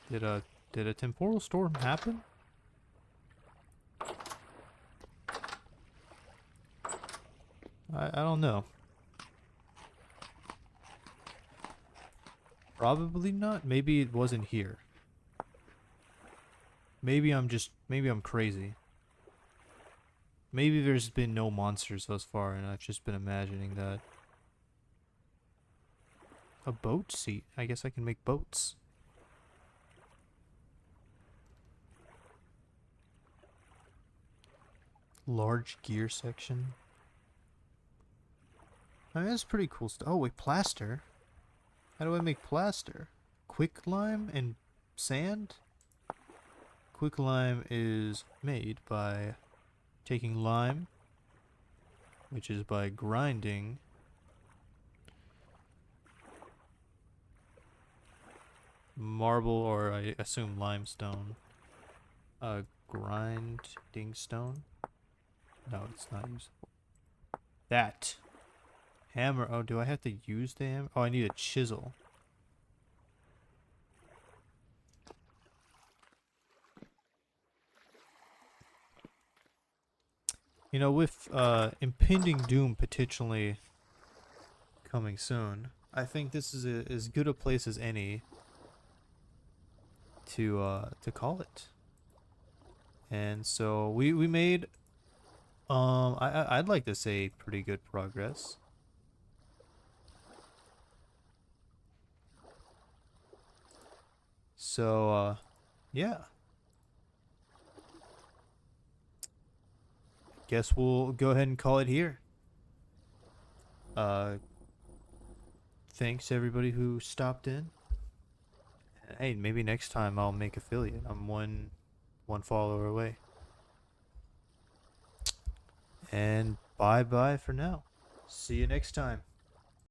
Did a temporal storm happen? I don't know. Probably not. Maybe it wasn't here. Maybe I'm crazy. Maybe there's been no monsters thus far and I've just been imagining that. A boat seat? I guess I can make boats. Large gear section. I mean, that's pretty cool stuff. Oh, wait, plaster? How do I make plaster? Quicklime and sand? Quicklime is made by taking lime, which is by grinding marble, or I assume limestone. Grinding stone? No, it's not usable. That. Hammer. Oh, do I have to use the hammer? Oh, I need a chisel. You know, with impending doom potentially coming soon, I think this is as good a place as any to call it. And so we made I'd like to say pretty good progress. So yeah. Guess we'll go ahead and call it here. Thanks everybody who stopped in. Hey, maybe next time I'll make affiliate. I'm one follower away. And bye bye for now. See you next time.